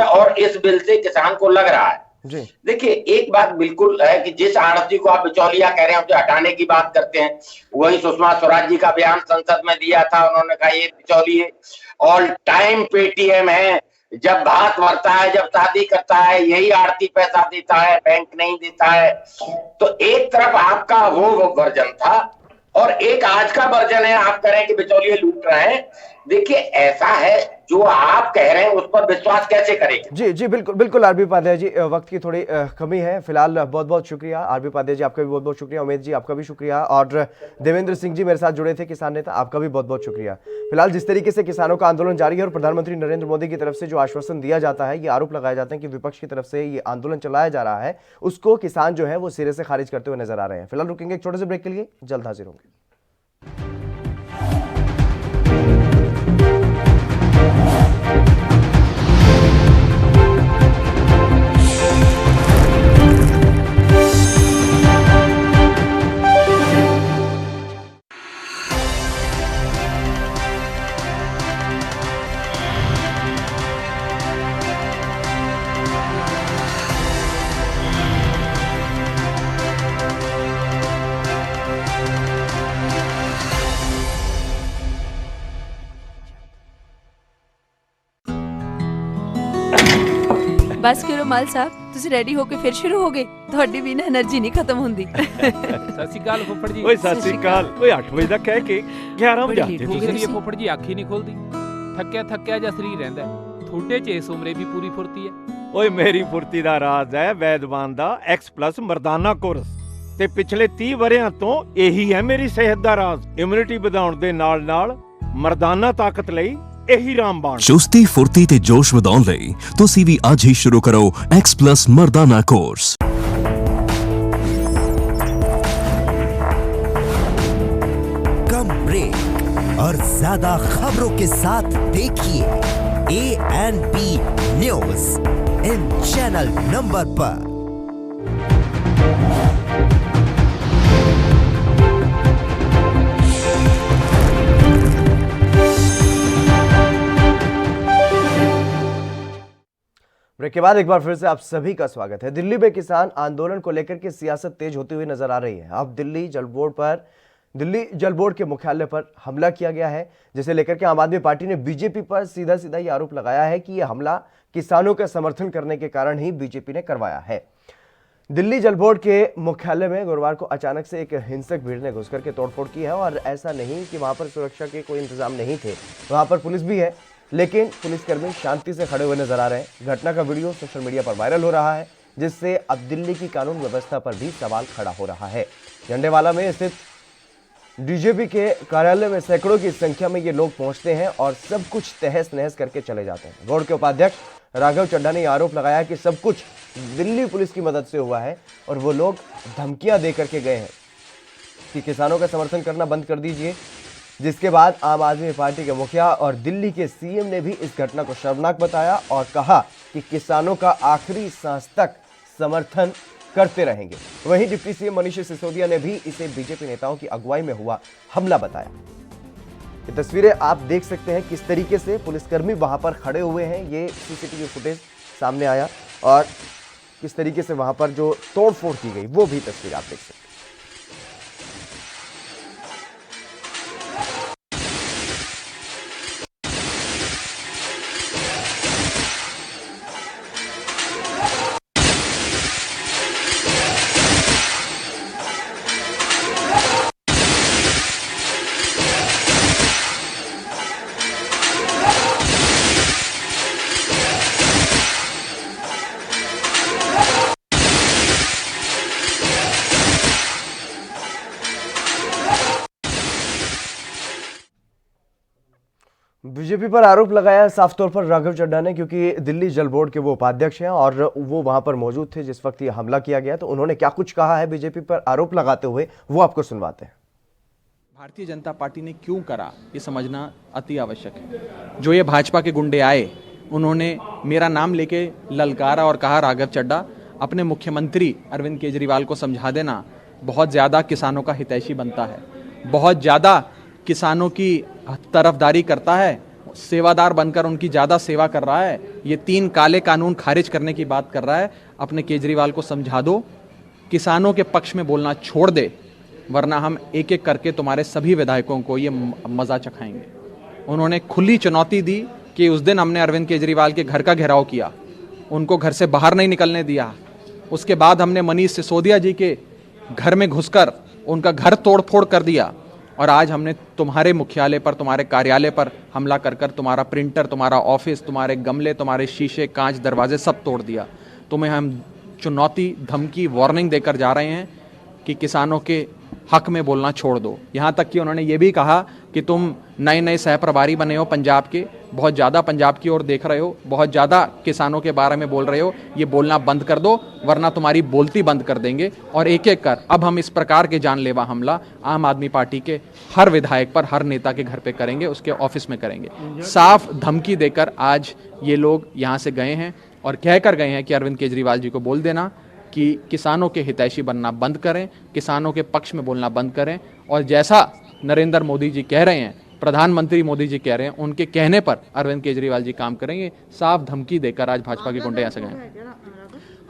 और इस बिल से किसान को लग रहा है। देखिए, एक बात बिल्कुल है कि जिस आड़ती को आप बिचौलिया कह रहे हैं, उसे हटाने की बात करते हैं, वही सुषमा स्वराज जी का बयान संसद में दिया था। उन्होंने कहा ये बिचौलिए ऑल टाइम पेटीएम है, जब भात भरता है, जब शादी करता है, यही आड़ती पैसा देता है, बैंक नहीं देता है। तो एक तरफ आपका वो वर्जन था और एक आज का वर्जन है, आप कह रहे हैं कि बिचौलिए लूट रहे हैं। देखिए, ऐसा है, जो आप कह रहे हैं उस पर विश्वास कैसे करेंगे? जी बिल्कुल आरबी उपाध्याय जी, वक्त की थोड़ी कमी है फिलहाल। बहुत बहुत शुक्रिया आरबी उपाध्याय जी, आपका भी बहुत बहुत शुक्रिया। उमेद जी आपका भी शुक्रिया, और देवेंद्र सिंह जी मेरे साथ जुड़े थे, किसान नेता, आपका भी बहुत बहुत शुक्रिया। फिलहाल जिस तरीके से किसानों का आंदोलन जारी है और प्रधानमंत्री नरेंद्र मोदी की तरफ से जो आश्वासन दिया जाता है, ये आरोप लगाए जाते हैं कि विपक्ष की तरफ से ये आंदोलन चलाया जा रहा है, उसको किसान जो है वो सिरे से खारिज करते हुए नजर आ रहे हैं। फिलहाल रुकेंगे एक छोटे से ब्रेक के लिए, जल्द हाजिर होंगे। बस करो माल साहब, तुसी रेडी होके फिर शुरू हो गए। ਤੁਹਾਡੀ ਵੀ ਨਾ એનર્ਜੀ ਨਹੀਂ ਖਤਮ ਹੁੰਦੀ। ਸਤਿ ਸ਼੍ਰੀ ਅਕਾਲ ਫੁੱਫੜ ਜੀ। ਓਏ ਸਤਿ ਸ਼੍ਰੀ ਅਕਾਲ। ਓਏ 8 ਵਜੇ ਦਾ ਕਹਿ ਕੇ 11 ਵਜੇ ਆਤੇ ਤੁਸੀਂ ਫੁੱਫੜ ਜੀ ਅੱਖ ਹੀ ਨਹੀਂ ਖੁੱਲਦੀ। ਥੱਕਿਆ ਜਿਹਾ ਸਰੀਰ ਰਹਿੰਦਾ। ਤੁਹਾਡੇ ਚ ਇਸ ਉਮਰੇ ਵੀ ਪੂਰੀ ਫੁਰਤੀ ਹੈ। ਓਏ ਮੇਰੀ ਫੁਰਤੀ ਦਾ ਰਾਜ਼ ਹੈ ਵੈਦਵਾਨ ਦਾ X+ ਮਰਦਾਨਾ ਕੋਰਸ ਤੇ ਪਿਛਲੇ 30 ਵਰਿਆਂ ਤੋਂ ਇਹੀ ਹੈ ਮੇਰੀ ਸਿਹਤ ਦਾ ਰਾਜ਼। ਇਮਿਊਨਿਟੀ ਵਧਾਉਣ ਦੇ ਨਾਲ ਮਰਦਾਨਾ ਤਾਕਤ ਲਈ ਇਹੀ ਰਾਮਬਾਣ। ਚੁਸਤੀ ਫੁਰਤੀ ਤੇ ਜੋਸ਼ ਵਧਾਉਣ ਲਈ ਤੁਸੀਂ ਵੀ ਅੱਜ ਹੀ ਸ਼ੁਰੂ ਕਰੋ X+ ਮਰਦਾਨਾ ਕੋਰਸ। कम ब्रेक और ज्यादा खबरों के साथ देखिए ANP news in channel number पर। ब्रेक के बाद एक बार फिर से आप सभी का स्वागत है। दिल्ली में किसान आंदोलन को लेकर के सियासत तेज होती हुई नजर आ रही है। अब दिल्ली जल बोर्ड के मुख्यालय पर हमला किया गया है, जिसे लेकर के आम आदमी पार्टी ने बीजेपी पर सीधा ये आरोप लगाया है कि यह हमला किसानों का समर्थन करने के कारण ही बीजेपी ने करवाया है। दिल्ली जल बोर्ड के मुख्यालय में गुरुवार को अचानक से एक हिंसक भीड़ ने घुसकर के तोड़फोड़ की है और ऐसा नहीं कि वहां पर सुरक्षा के कोई इंतजाम नहीं थे, वहां पर पुलिस भी है, लेकिन पुलिसकर्मी शांति से खड़े हुए नजर आ रहे हैं। घटना का वीडियो सोशल मीडिया पर वायरल हो रहा है, जिससे अब दिल्ली की कानून व्यवस्था पर भी सवाल खड़ा हो रहा है। झंडेवाला में स्थित डीजीपी के कार्यालय में सैकड़ों की संख्या में ये लोग पहुंचते हैं और सब कुछ तहस नहस करके चले जाते हैं। बोर्ड के उपाध्यक्ष राघव चड्ढा ने आरोप लगाया कि सब कुछ दिल्ली पुलिस की मदद से हुआ है और वो लोग धमकियां दे करके गए हैं कि किसानों का समर्थन करना बंद कर दीजिए, जिसके बाद आम आदमी पार्टी के मुखिया और दिल्ली के सीएम ने भी इस घटना को शर्मनाक बताया और कहा कि किसानों का आखिरी सांस तक समर्थन करते रहेंगे। वहीं डिप्टी सीएम मनीष सिसोदिया ने भी इसे बीजेपी नेताओं की अगुवाई में हुआ हमला बताया। ये तस्वीरें आप देख सकते हैं किस तरीके से पुलिसकर्मी वहां पर खड़े हुए हैं। ये सीसीटीवी फुटेज सामने आया और किस तरीके से वहां पर जो तोड़फोड़ की गई वो भी तस्वीर आप देख सकते हैं। बीजेपी पर आरोप लगाया साफ तौर पर राघव चड्ढा ने, क्योंकि दिल्ली जल बोर्ड के वो उपाध्यक्ष हैं और वो वहां पर मौजूद थे जिस वक्त ये हमला किया गया। तो उन्होंने क्या कुछ कहा है बीजेपी पर आरोप लगाते हुए, वो आपको सुनवाते हैं। भारतीय जनता पार्टी ने क्यों करा ये समझना अति आवश्यक है। जो ये भाजपा के गुंडे आए, उन्होंने मेरा नाम लेके ललकारा और कहा राघव चड्ढा अपने मुख्यमंत्री अरविंद केजरीवाल को समझा देना, बहुत ज़्यादा किसानों का हितैषी बनता है, बहुत ज़्यादा किसानों की तरफदारी करता है, सेवादार बनकर उनकी ज़्यादा सेवा कर रहा है, ये 3 काले कानून खारिज करने की बात कर रहा है। अपने केजरीवाल को समझा दो, किसानों के पक्ष में बोलना छोड़ दे, वरना हम एक एक करके तुम्हारे सभी विधायकों को ये मज़ा चखाएंगे। उन्होंने खुली चुनौती दी कि उस दिन हमने अरविंद केजरीवाल के घर का घेराव किया, उनको घर से बाहर नहीं निकलने दिया। उसके बाद हमने मनीष सिसोदिया जी के घर में घुसकर उनका घर तोड़ फोड़ कर दिया और आज हमने तुम्हारे मुख्यालय पर, तुम्हारे कार्यालय पर हमला कर कर तुम्हारा प्रिंटर, तुम्हारा ऑफिस, तुम्हारे गमले, तुम्हारे शीशे, कांच, दरवाजे सब तोड़ दिया। तुम्हें हम चुनौती, धमकी, वार्निंग देकर जा रहे हैं कि किसानों के हक में बोलना छोड़ दो। यहाँ तक कि उन्होंने ये भी कहा कि तुम नए नए सह प्रभारी बने हो पंजाब के, बहुत ज़्यादा पंजाब की ओर देख रहे हो, बहुत ज़्यादा किसानों के बारे में बोल रहे हो, ये बोलना बंद कर दो वरना तुम्हारी बोलती बंद कर देंगे। और एक एक कर अब हम इस प्रकार के जानलेवा हमला आम आदमी पार्टी के हर विधायक पर, हर नेता के घर पे करेंगे, उसके ऑफिस में करेंगे। साफ धमकी देकर आज ये लोग यहाँ से गए हैं और कह कर गए हैं कि अरविंद केजरीवाल जी को बोल देना कि किसानों के हितैषी बनना बंद करें, किसानों के पक्ष में बोलना बंद करें। और जैसा नरेंद्र मोदी जी कह रहे हैं, प्रधानमंत्री मोदी जी कह रहे हैं, उनके कहने पर अरविंद केजरीवाल जी काम करेंगे। साफ धमकी देकर आज भाजपा के गुंडे यहाँ से गए।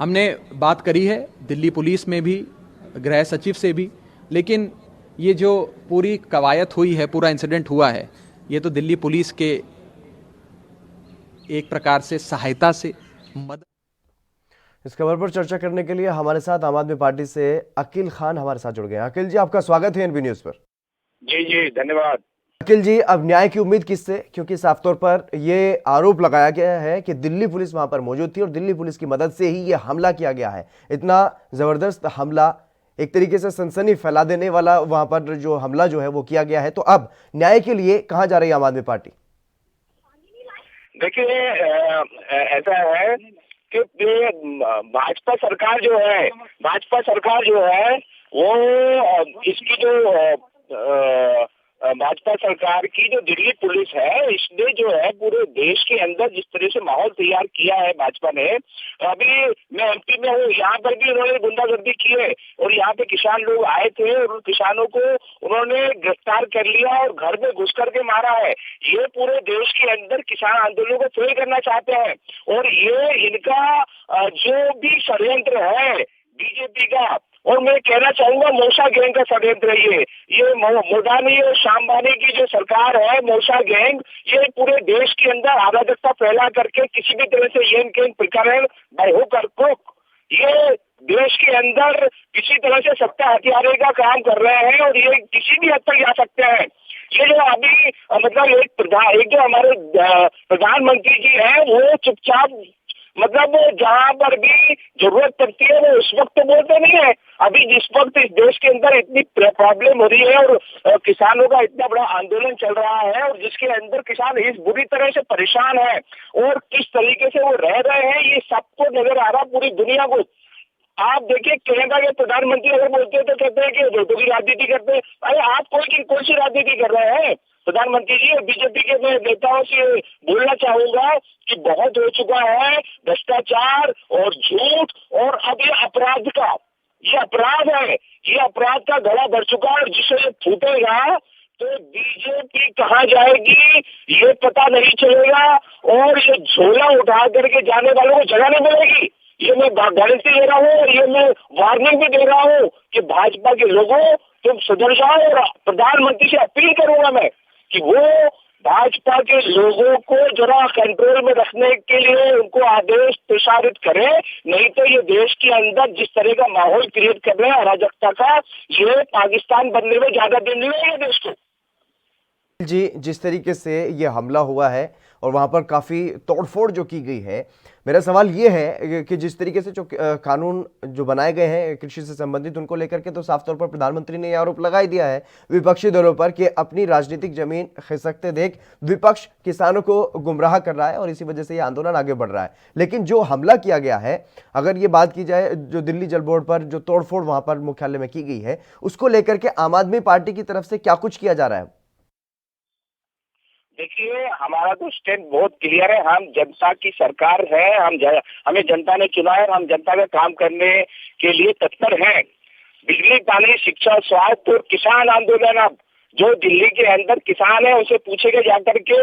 हमने बात करी है दिल्ली पुलिस में भी, गृह सचिव से भी, लेकिन ये जो पूरी कवायद हुई है, पूरा इंसिडेंट हुआ है, ये तो दिल्ली पुलिस के एक प्रकार से सहायता से मदद इस खबर पर चर्चा करने के लिए हमारे साथ आम आदमी पार्टी से अकील खान हमारे साथ जुड़ गए हैं। अकील जी, आपका स्वागत है एनबी न्यूज पर। जी धन्यवाद। अकील जी, अब न्याय की उम्मीद किससे, क्योंकि साफ तौर पर ये आरोप लगाया गया है कि दिल्ली पुलिस वहां पर मौजूद थी और दिल्ली पुलिस की मदद से ही ये हमला किया गया है। इतना जबरदस्त हमला, एक तरीके से सनसनी फैला देने वाला वहां पर जो हमला जो है वो किया गया है। तो अब न्याय के लिए कहां जा रही है आम आदमी पार्टी? देखिए, ऐसा है कि भाजपा सरकार जो है वो इसकी जो भाजपा सरकार की जो दिल्ली पुलिस है, इसने जो है पूरे देश के अंदर जिस तरह से माहौल तैयार किया है भाजपा ने। अभी मैं एमपी में हूँ, यहाँ पर भी उन्होंने गुंडागर्दी की है और यहाँ पे किसान लोग आए थे और उन किसानों को उन्होंने गिरफ्तार कर लिया और घर में घुस करके मारा है। ये पूरे देश के अंदर किसान आंदोलन को फेल करना चाहते हैं और ये इनका जो भी षड्यंत्र है बीजेपी का, और मैं कहना चाहूंगा मौसा गैंग का षड्यंत्र है ये मोदानी और शामबानी की जो सरकार है, मौसा गैंग, ये पूरे देश के अंदर अराजकता फैला करके किसी भी तरह से ये प्रकरण होकर ये देश के अंदर किसी तरह से सत्ता हथियाने का काम कर रहे हैं और ये किसी भी हद तक जा सकते हैं। ये जो अभी मतलब एक जो हमारे प्रधानमंत्री जी हैं वो चुपचाप मतलब जहां पर भी जरूरत पड़ती है वो उस वक्त तो बोलते नहीं है। अभी जिस वक्त इस देश के अंदर इतनी प्रॉब्लम हो रही है और किसानों का इतना बड़ा आंदोलन चल रहा है और जिसके अंदर किसान इस बुरी तरह से परेशान है और किस तरीके से वो रह रहे हैं, ये सबको नजर आ रहा पूरी दुनिया को। आप देखिए, कनाडा के प्रधानमंत्री अगर बोलते हैं तो कहते हैं कि वोटों की राजनीति करते हैं। अरे आप कौन सी राजनीति कर रहे हैं प्रधानमंत्री जी? बीजेपी के मैं नेताओं से बोलना चाहूंगा कि बहुत हो चुका है भ्रष्टाचार और झूठ, और अब ये अपराध है, ये अपराध का गला भर चुका है और जिसे फूटेगा तो बीजेपी कहाँ जाएगी ये पता नहीं चलेगा और ये झोला उठा करके जाने वालों को जगह नहीं मिलेगी। ये मैं गारंटी दे रहा हूँ और ये मैं वार्निंग भी दे रहा हूँ कि भाजपा के लोगों तुम सुधर जाओ। और प्रधानमंत्री से अपील करूंगा मैं कि वो भाजपा के लोगों को जरा कंट्रोल में रखने के लिए उनको आदेश प्रसारित करें, नहीं तो ये देश के अंदर जिस तरह का माहौल क्रिएट कर रहे हैं अराजकता का, ये पाकिस्तान बनने में ज्यादा दिन नहीं लगेगा देश को। जी, जिस तरीके से ये हमला हुआ है और वहां पर काफी तोड़फोड़ जो की गई है, मेरा सवाल ये है कि जिस तरीके से जो कानून जो बनाए गए हैं कृषि से संबंधित उनको लेकर के, तो साफ तौर पर प्रधानमंत्री ने यह आरोप लगा ही दिया है विपक्षी दलों पर कि अपनी राजनीतिक जमीन खिसकते देख विपक्ष किसानों को गुमराह कर रहा है और इसी वजह से ये आंदोलन आगे बढ़ रहा है। लेकिन जो हमला किया गया है, अगर ये बात की जाए जो दिल्ली जल बोर्ड पर जो तोड़फोड़ वहां पर मुख्यालय में की गई है, उसको लेकर के आम आदमी पार्टी की तरफ से क्या कुछ किया जा रहा है? देखिए, हमारा तो स्टैंड बहुत क्लियर है। हम जनता की सरकार है, हमें जनता ने चुना है और हम जनता का काम करने के लिए तत्पर हैं। बिजली, पानी, शिक्षा, स्वास्थ्य और किसान आंदोलन, अब जो दिल्ली के अंदर किसान है उसे पूछेगा जाकर के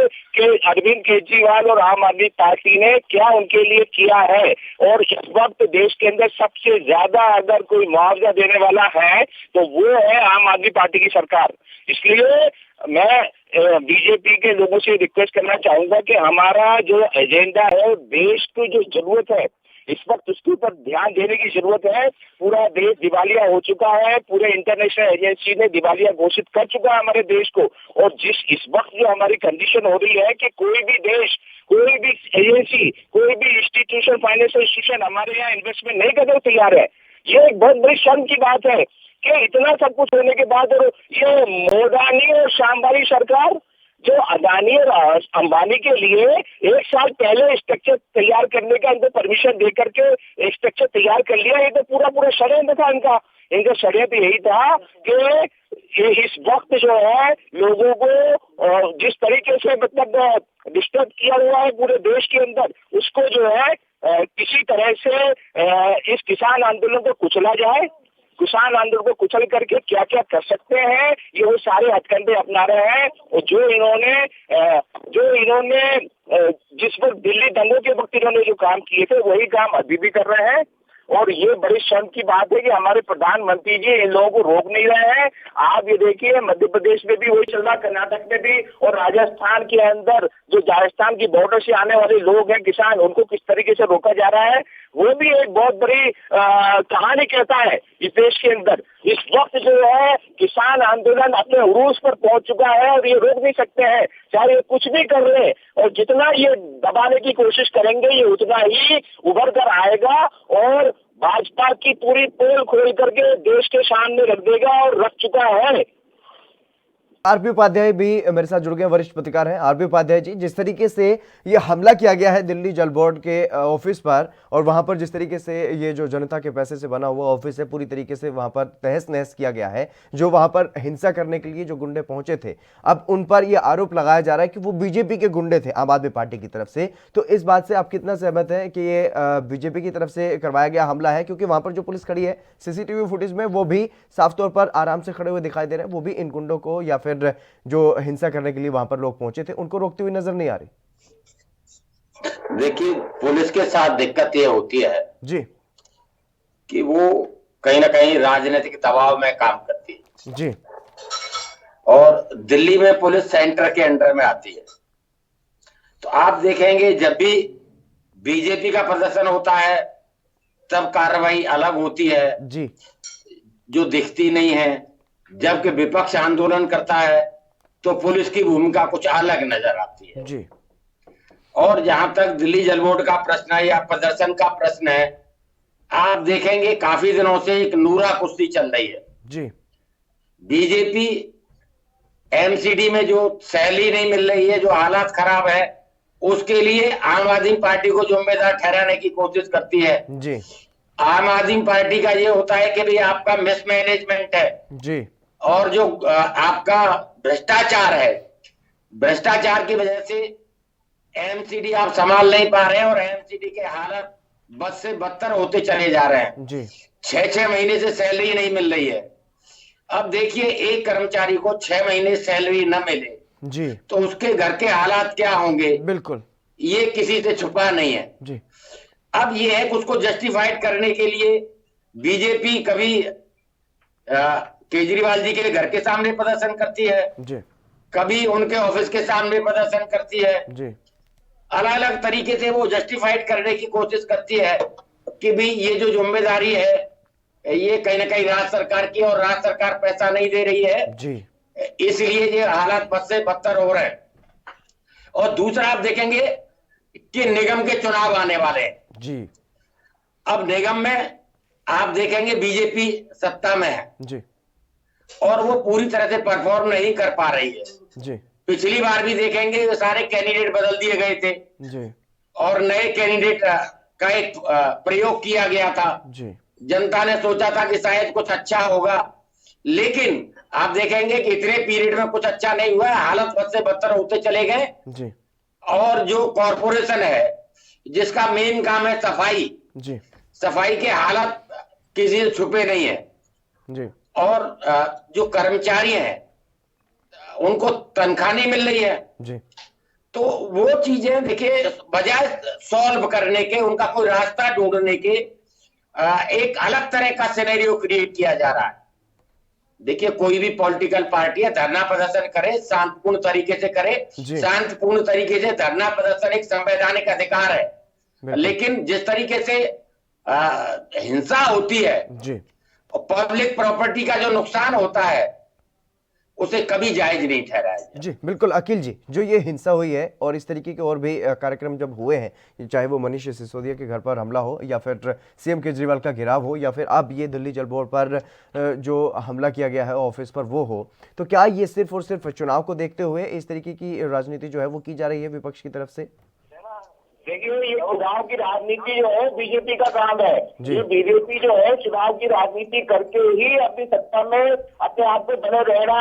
अरविंद केजरीवाल और आम आदमी पार्टी ने क्या उनके लिए किया है। और इस वक्त देश के अंदर सबसे ज्यादा अगर कोई मुआवजा देने वाला है तो वो है आम आदमी पार्टी की सरकार। इसलिए मैं बीजेपी के लोगों से रिक्वेस्ट करना चाहूंगा कि हमारा जो एजेंडा है, देश की जो जरूरत है इस वक्त उसके ऊपर ध्यान देने की जरूरत है। पूरा देश दिवालिया हो चुका है, पूरे इंटरनेशनल एजेंसी ने दिवालिया घोषित कर चुका है हमारे देश को। और इस वक्त जो हमारी कंडीशन हो रही है कि कोई भी देश, कोई भी एजेंसी, कोई भी इंस्टीट्यूशन, फाइनेंशियल इंस्टीट्यूशन हमारे यहाँ इन्वेस्टमेंट नहीं करने को तैयार है। ये एक बहुत बड़ी शर्म की बात है कि इतना सब कुछ होने के बाद और ये मोदानी और शामबानी सरकार जो अदानी और अंबानी के लिए एक साल पहले स्ट्रक्चर तैयार करने का इनको परमिशन दे करके स्ट्रक्चर तैयार कर लिया, ये तो पूरा षड्यंत्र था इनका षड्यंत्र यही था कि ये इस वक्त जो है लोगों को जिस तरीके से मतलब डिस्टर्ब किया हुआ है पूरे देश के अंदर, उसको जो है किसी तरह से इस किसान आंदोलन को कुचला जाए। किसान आंदोलन को कुचल करके क्या क्या कर सकते हैं ये वो सारे हथकंडे अपना रहे हैं। और जो इन्होंने जिस वक्त दिल्ली दंगों के वक्त इन्होंने जो काम किए थे वही काम अभी भी कर रहे हैं। और ये बड़ी शर्म की बात है कि हमारे प्रधानमंत्री जी इन लोगों को रोक नहीं रहे हैं। आप ये देखिए मध्य प्रदेश में भी वही चल रहा, कर्नाटक में भी, और राजस्थान के अंदर जो राजस्थान की बॉर्डर से आने वाले लोग हैं, किसान, उनको किस तरीके से रोका जा रहा है, वो भी एक बहुत बड़ी कहानी कहता है इस देश के अंदर। इस वक्त जो है किसान आंदोलन अपने उरूज पर पहुंच चुका है और ये रोक नहीं सकते हैं, चाहे ये कुछ भी कर ले, और जितना ये दबाने की कोशिश करेंगे ये उतना ही उभर कर आएगा और भाजपा की पूरी पोल खोल करके देश के सामने रख देगा और रख चुका है। आरपी उपाध्याय भी मेरे साथ जुड़ गए, वरिष्ठ पत्रकार हैं। आरपी उपाध्याय जी, जिस तरीके से ये हमला किया गया है दिल्ली जल बोर्ड के ऑफिस पर, और वहां पर जिस तरीके से ये जो जनता के पैसे से बना हुआ ऑफिस है पूरी तरीके से वहां पर तहस नहस किया गया है, जो वहां पर हिंसा करने के लिए जो गुंडे पहुंचे थे, अब उन पर यह आरोप लगाया जा रहा है कि वो बीजेपी के गुंडे थे, आम आदमी पार्टी की तरफ से। तो इस बात से आप कितना सहमत हैं कि ये बीजेपी की तरफ से करवाया गया हमला है? क्योंकि वहां पर जो पुलिस खड़ी है सीसीटीवी फुटेज में, वो भी साफ तौर पर आराम से खड़े हुए दिखाई दे रहे हैं, वो भी इन गुंडों को या फिर जो हिंसा करने के लिए वहां पर लोग पहुंचे थे उनको रोकते हुए नजर नहीं आ रही। देखिए, पुलिस के साथ दिक्कत ये होती है जी कि वो कहीं ना कहीं राजनीतिक दबाव में काम करती है जी, और दिल्ली में पुलिस सेंटर के अंडर में आती है। तो आप देखेंगे जब भी बीजेपी का प्रदर्शन होता है तब कार्रवाई अलग होती है जी, जो दिखती नहीं है। जबकि विपक्ष आंदोलन करता है तो पुलिस की भूमिका कुछ अलग नजर आती है जी। और जहां तक दिल्ली जल बोर्ड का प्रश्न है या प्रदर्शन का प्रश्न है, आप देखेंगे काफी दिनों से एक नूरा कुश्ती चल रही है जी। बीजेपी एमसीडी में जो सैलरी नहीं मिल रही है, जो हालात खराब है, उसके लिए आम आदमी पार्टी को जिम्मेदार ठहराने की कोशिश करती है जी। आम आदमी पार्टी का ये होता है कि भाई आपका मिसमैनेजमेंट है जी, और जो आपका भ्रष्टाचार है, भ्रष्टाचार की वजह से एमसीडी आप संभाल नहीं पा रहे हैं और एमसीडी के हालात बद से बदतर होते चले जा रहे हैं जी। 6 महीने से सैलरी नहीं मिल रही है। अब देखिए, एक कर्मचारी को 6 महीने सैलरी न मिले जी, तो उसके घर के हालात क्या होंगे, बिल्कुल, ये किसी से छुपा नहीं है जी। अब ये है कि उसको जस्टिफाइड करने के लिए बीजेपी कभी केजरीवाल जी के घर के सामने प्रदर्शन करती है जी, कभी उनके ऑफिस के सामने प्रदर्शन करती है जी। अलग अलग तरीके से वो जस्टिफाइड करने की कोशिश करती है कि भी ये जो जिम्मेदारी है ये कहीं ना कहीं राज्य सरकार की, और राज्य सरकार पैसा नहीं दे रही है जी, इसलिए ये हालात बद से बदतर हो रहे हैं। और दूसरा आप देखेंगे कि निगम के चुनाव आने वाले हैं जी। अब निगम में आप देखेंगे बीजेपी सत्ता में है जी, और वो पूरी तरह से परफॉर्म नहीं कर पा रही है जी, पिछली बार भी देखेंगे वो सारे कैंडिडेट बदल दिए गए थे जी, और नए कैंडिडेट का एक प्रयोग किया गया था जी। जनता ने सोचा था कि शायद कुछ अच्छा होगा, लेकिन आप देखेंगे कि इतने पीरियड में कुछ अच्छा नहीं हुआ, हालत बद से बदतर होते चले गए। जी, और जो कॉरपोरेशन है जिसका मेन काम है सफाई, जी, सफाई के हालात किसी से छुपे नहीं है जी, और जो कर्मचारी हैं उनको तनख्वाह नहीं मिल रही है, जी। तो वो चीजें देखिए बजाय सॉल्व करने के, उनका कोई रास्ता ढूंढने के एक अलग तरह का सिनेरियो क्रिएट किया जा रहा है। देखिए, कोई भी पॉलिटिकल पार्टी है धरना प्रदर्शन करे, शांतिपूर्ण तरीके से करे, शांतिपूर्ण तरीके से धरना प्रदर्शन एक संवैधानिक अधिकार है, लेकिन जिस तरीके से हिंसा होती है जी, और पब्लिक प्रॉपर्टी का जो नुकसान होता है उसे कभी जायज नहीं ठहराया। जी बिल्कुल। अखिल जी, जो ये हिंसा हुई है और इस तरीके के और भी कार्यक्रम जब हुए हैं, चाहे वो मनीष सिसोदिया के घर पर हमला हो या फिर सीएम केजरीवाल का घेराव हो या फिर अब ये दिल्ली जल बोर्ड पर जो हमला किया गया है ऑफिस पर वो हो, तो क्या ये सिर्फ और सिर्फ चुनाव को देखते हुए इस तरीके की राजनीति जो है वो की जा रही है विपक्ष की तरफ से? देखिए, ये चुनाव की राजनीति जो है बीजेपी का काम है। ये बीजेपी जो है चुनाव की राजनीति करके ही अपनी सत्ता में अपने आप को बने रहना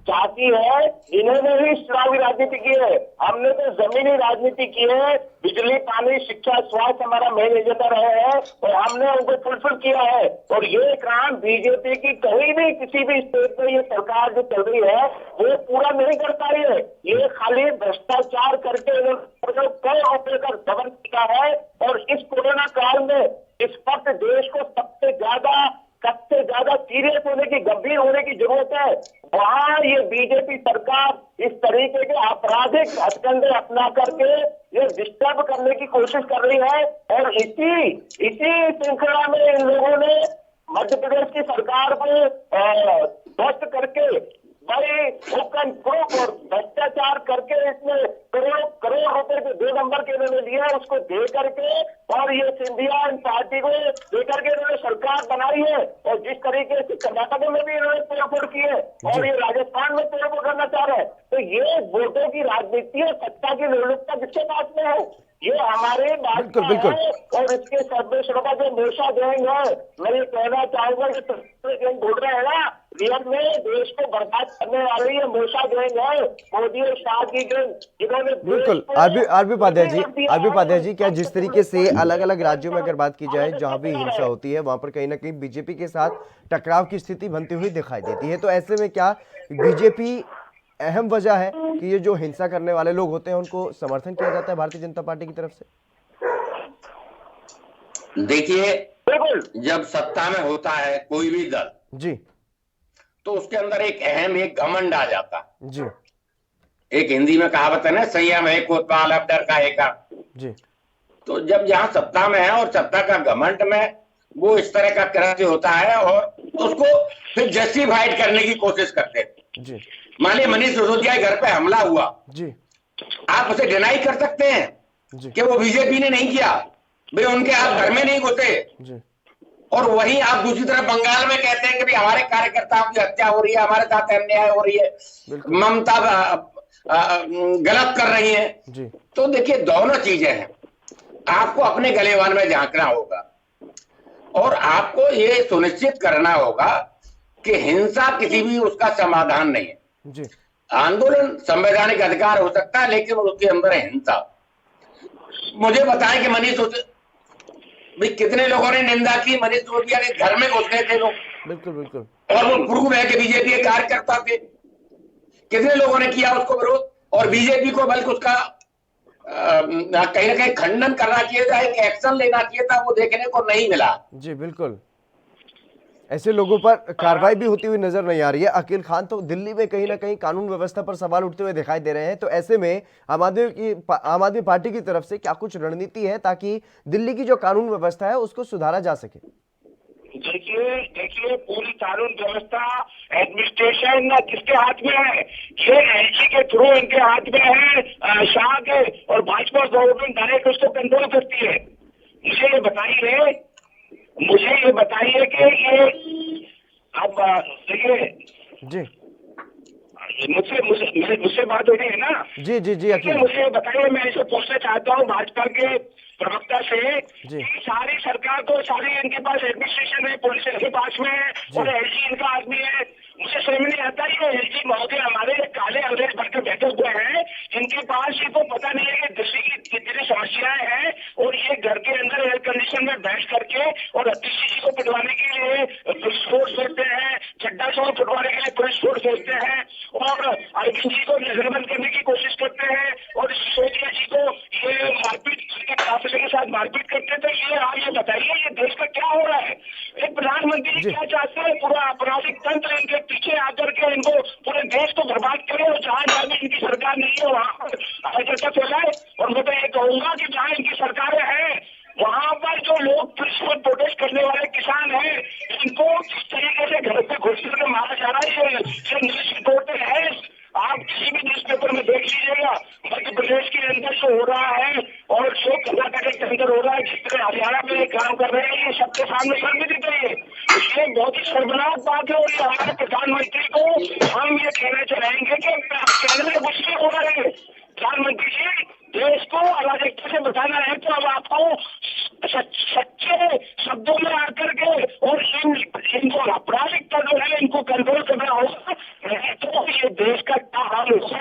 चाहती है। इन्होंने ही चुनावी राजनीति की है, हमने तो जमीनी राजनीति की है। बिजली, पानी, शिक्षा, स्वास्थ्य हमारा मेन एजेंडा रहे हैं और हमने उनको फुलफिल किया है। और ये काम बीजेपी की कहीं भी किसी भी स्टेट में ये सरकार जो चल रही है वो पूरा नहीं कर पाई है। ये खाली भ्रष्टाचार करके कई रुपए का गबन किया है और इस कोरोना काल में इस वक्त देश को सबसे ज्यादा सीरियस होने की, गंभीर होने की जरूरत है। वहां ये बीजेपी सरकार इस तरीके के आपराधिक हथकंडे अपना करके ये डिस्टर्ब करने की कोशिश कर रही है। और इसी श्रृंखला में इन लोगों ने मध्य प्रदेश की सरकार को ध्वस्त करके बड़े हुक्म प्रूफ और भ्रष्टाचार करके इसमें करोड़ रुपए जो 2 नंबर के इन्होंने लिया उसको दे करके, और ये सिंधिया पार्टी को दे करके इन्होंने सरकार बनाई है। और जिस तरीके से कर्नाटक में भी इन्होंने तोड़फोड़ की है और ये राजस्थान में तोड़फोड़ करना चाह रहे हैं, तो ये वोटों की राजनीति और सत्ता की लोलुपता किसके पास में है? ये हमारे बात है। और इसके सर्वेश्वर का जो मोर्चा गैंग है, मैं ये कहना चाहूंगा कि गैंग बोल रहे हैं ना, रियल में देश को बर्बाद करने वाली ये मोर्चा गैंग है, मोदी और शाह की गैंग, जिन्होंने बिल्कुल। आरबी उपाध्याय जी, क्या जिस तरीके से अलग अलग राज्यों में अगर बात की जाए जहां भी हिंसा होती है वहां पर कहीं ना कहीं बीजेपी के साथ टकराव की स्थिति बनती हुई दिखाई देती है, तो ऐसे में क्या बीजेपी अहम वजह है कि ये जो हिंसा करने वाले लोग होते हैं उनको समर्थन किया जाता है भारतीय जनता पार्टी की तरफ से? देखिए, जब सत्ता में होता है कोई भी दल जी, तो उसके अंदर एक घमंड आ जाता है जी। एक हिंदी में कहावत है ना, संयम है कोतवाल अब डर का एका जी। तो जब जहां सत्ता में है और सत्ता का घमंड में वो इस तरह का कृत्य होता है और उसको फिर जस्टिफाइड करने की कोशिश करते हैं जी। मान लीजिए मनीष सिसोदिया के घर पे हमला हुआ जी, आप उसे डिनाई कर सकते हैं कि वो बीजेपी ने नहीं किया, भाई उनके हाथ घर में नहीं घुसे जी। और वहीं आप दूसरी तरफ बंगाल में कहते हैं कि भाई हमारे कार्यकर्ताओं की हत्या हो रही है, हमारे साथ अन्याय हो रही है, ममता गलत कर रही है जी। तो देखिए दोनों चीजें हैं, आपको अपने गलेवान में झांकना होगा और आपको ये सुनिश्चित करना होगा कि हिंसा किसी भी उसका समाधान नहीं है जी। आंदोलन संवैधानिक अधिकार हो सकता है लेकिन उसके अंदर है हिंसा। मुझे बताएं कि मनीष भाई कितने लोगों ने निंदा की मनीष सिसोदिया के घर में घुस गए थे लोग, बिल्कुल बिल्कुल, और वो प्रूव है कि बीजेपी के कार्यकर्ता थे, कितने लोगों ने किया उसको विरोध, और बीजेपी को बल्कि उसका कहीं ना कहीं खंडन करना चाहिए था, एक एक्शन लेना चाहिए था, वो देखने को नहीं मिला। जी बिल्कुल, ऐसे लोगों पर कार्रवाई भी होती हुई नजर नहीं आ रही है। अकील खान, तो दिल्ली में कहीं ना कहीं कानून व्यवस्था पर सवाल उठते हुए दिखाई दे रहे हैं, तो ऐसे में आम आदमी पार्टी की तरफ से क्या कुछ रणनीति है ताकि दिल्ली की जो कानून व्यवस्था है उसको सुधारा जा सके? देखिए पूरी कानून व्यवस्था एडमिनिस्ट्रेशन किसके हाथ में है? ये एलजी के थ्रू इनके हाथ में है, शाह के, और भाजपा गवर्नमेंट डायरेक्ट उसको कंट्रोल करती है। मुझे ये बताइए कि ये अब देखिए जी, मुझसे बात हो रही है ना? जी जी जी। मुझे बताइए, मैं इसे पूछना चाहता हूँ भाजपा के प्रवक्ता से कि सारी सरकार तो सारी इनके पास एडमिनिस्ट्रेशन है, पुलिस इनके पास में है और एलजी इनका आदमी है। मुझे समझ नहीं आता ये एलजी महोदय हमारे काले अंग्रेज बनकर बैठे हुए हैं, इनके पास इनको पता नहीं है कि दिल्ली की कितनी समस्याएं हैं, और ये घर के अंदर एयर कंडीशन में बैठ करके और अतिशी जी को पिटवाने के लिए पुलिस फोर्स भेजते हैं, चड्डा को पिटवाने के लिए पुलिस फोर्स भेजते हैं, और अरविंद जी को नजरबंद करने की कोशिश करते हैं, और सिसोदिया जी को ये मारपीट काफिले के साथ मारपीट करते हैं। तो ये आप ये बताइए ये देश का क्या हो रहा है? एक प्रधानमंत्री क्या चाहते हैं? पूरा आपराधिक तंत्र इनके पीछे आकर के इनको पूरे देश को बर्बाद करे, और जहां में इनकी सरकार नहीं है वहां पर अराजकता फैलाए। और मैं तो ये कहूंगा कि जहां इनकी सरकारें हैं वहां पर जो लोग पीसफुल प्रोटेस्ट करने वाले किसान हैं इनको किस तरीके से घर पे घुस कर मारा जा रहा है, ये न्यूज रिपोर्टर है, आप किसी भी न्यूज़पेपर में देख लीजिएगा। मध्य प्रदेश के अंदर जो हो रहा है और जो कर्नाटक के अंदर हो रहा है, जिस तरह हरियाणा में काम कर रहे हैं, ये सबके सामने सर भी दिख रही है। ये बहुत ही शर्मनाक बात है, और ये हमारे प्रधानमंत्री को हम ये कहना चाहेंगे कि केंद्र में कुछ नहीं हो रहा है। प्रधानमंत्री जी, देश को अराजकता से बचाना है तो अब आपको सच्चे शब्दों में आकर के और इनको आपराधिक जो है इनको कंट्रोल करना होगा, तो ये देश का क्या हाल होगा।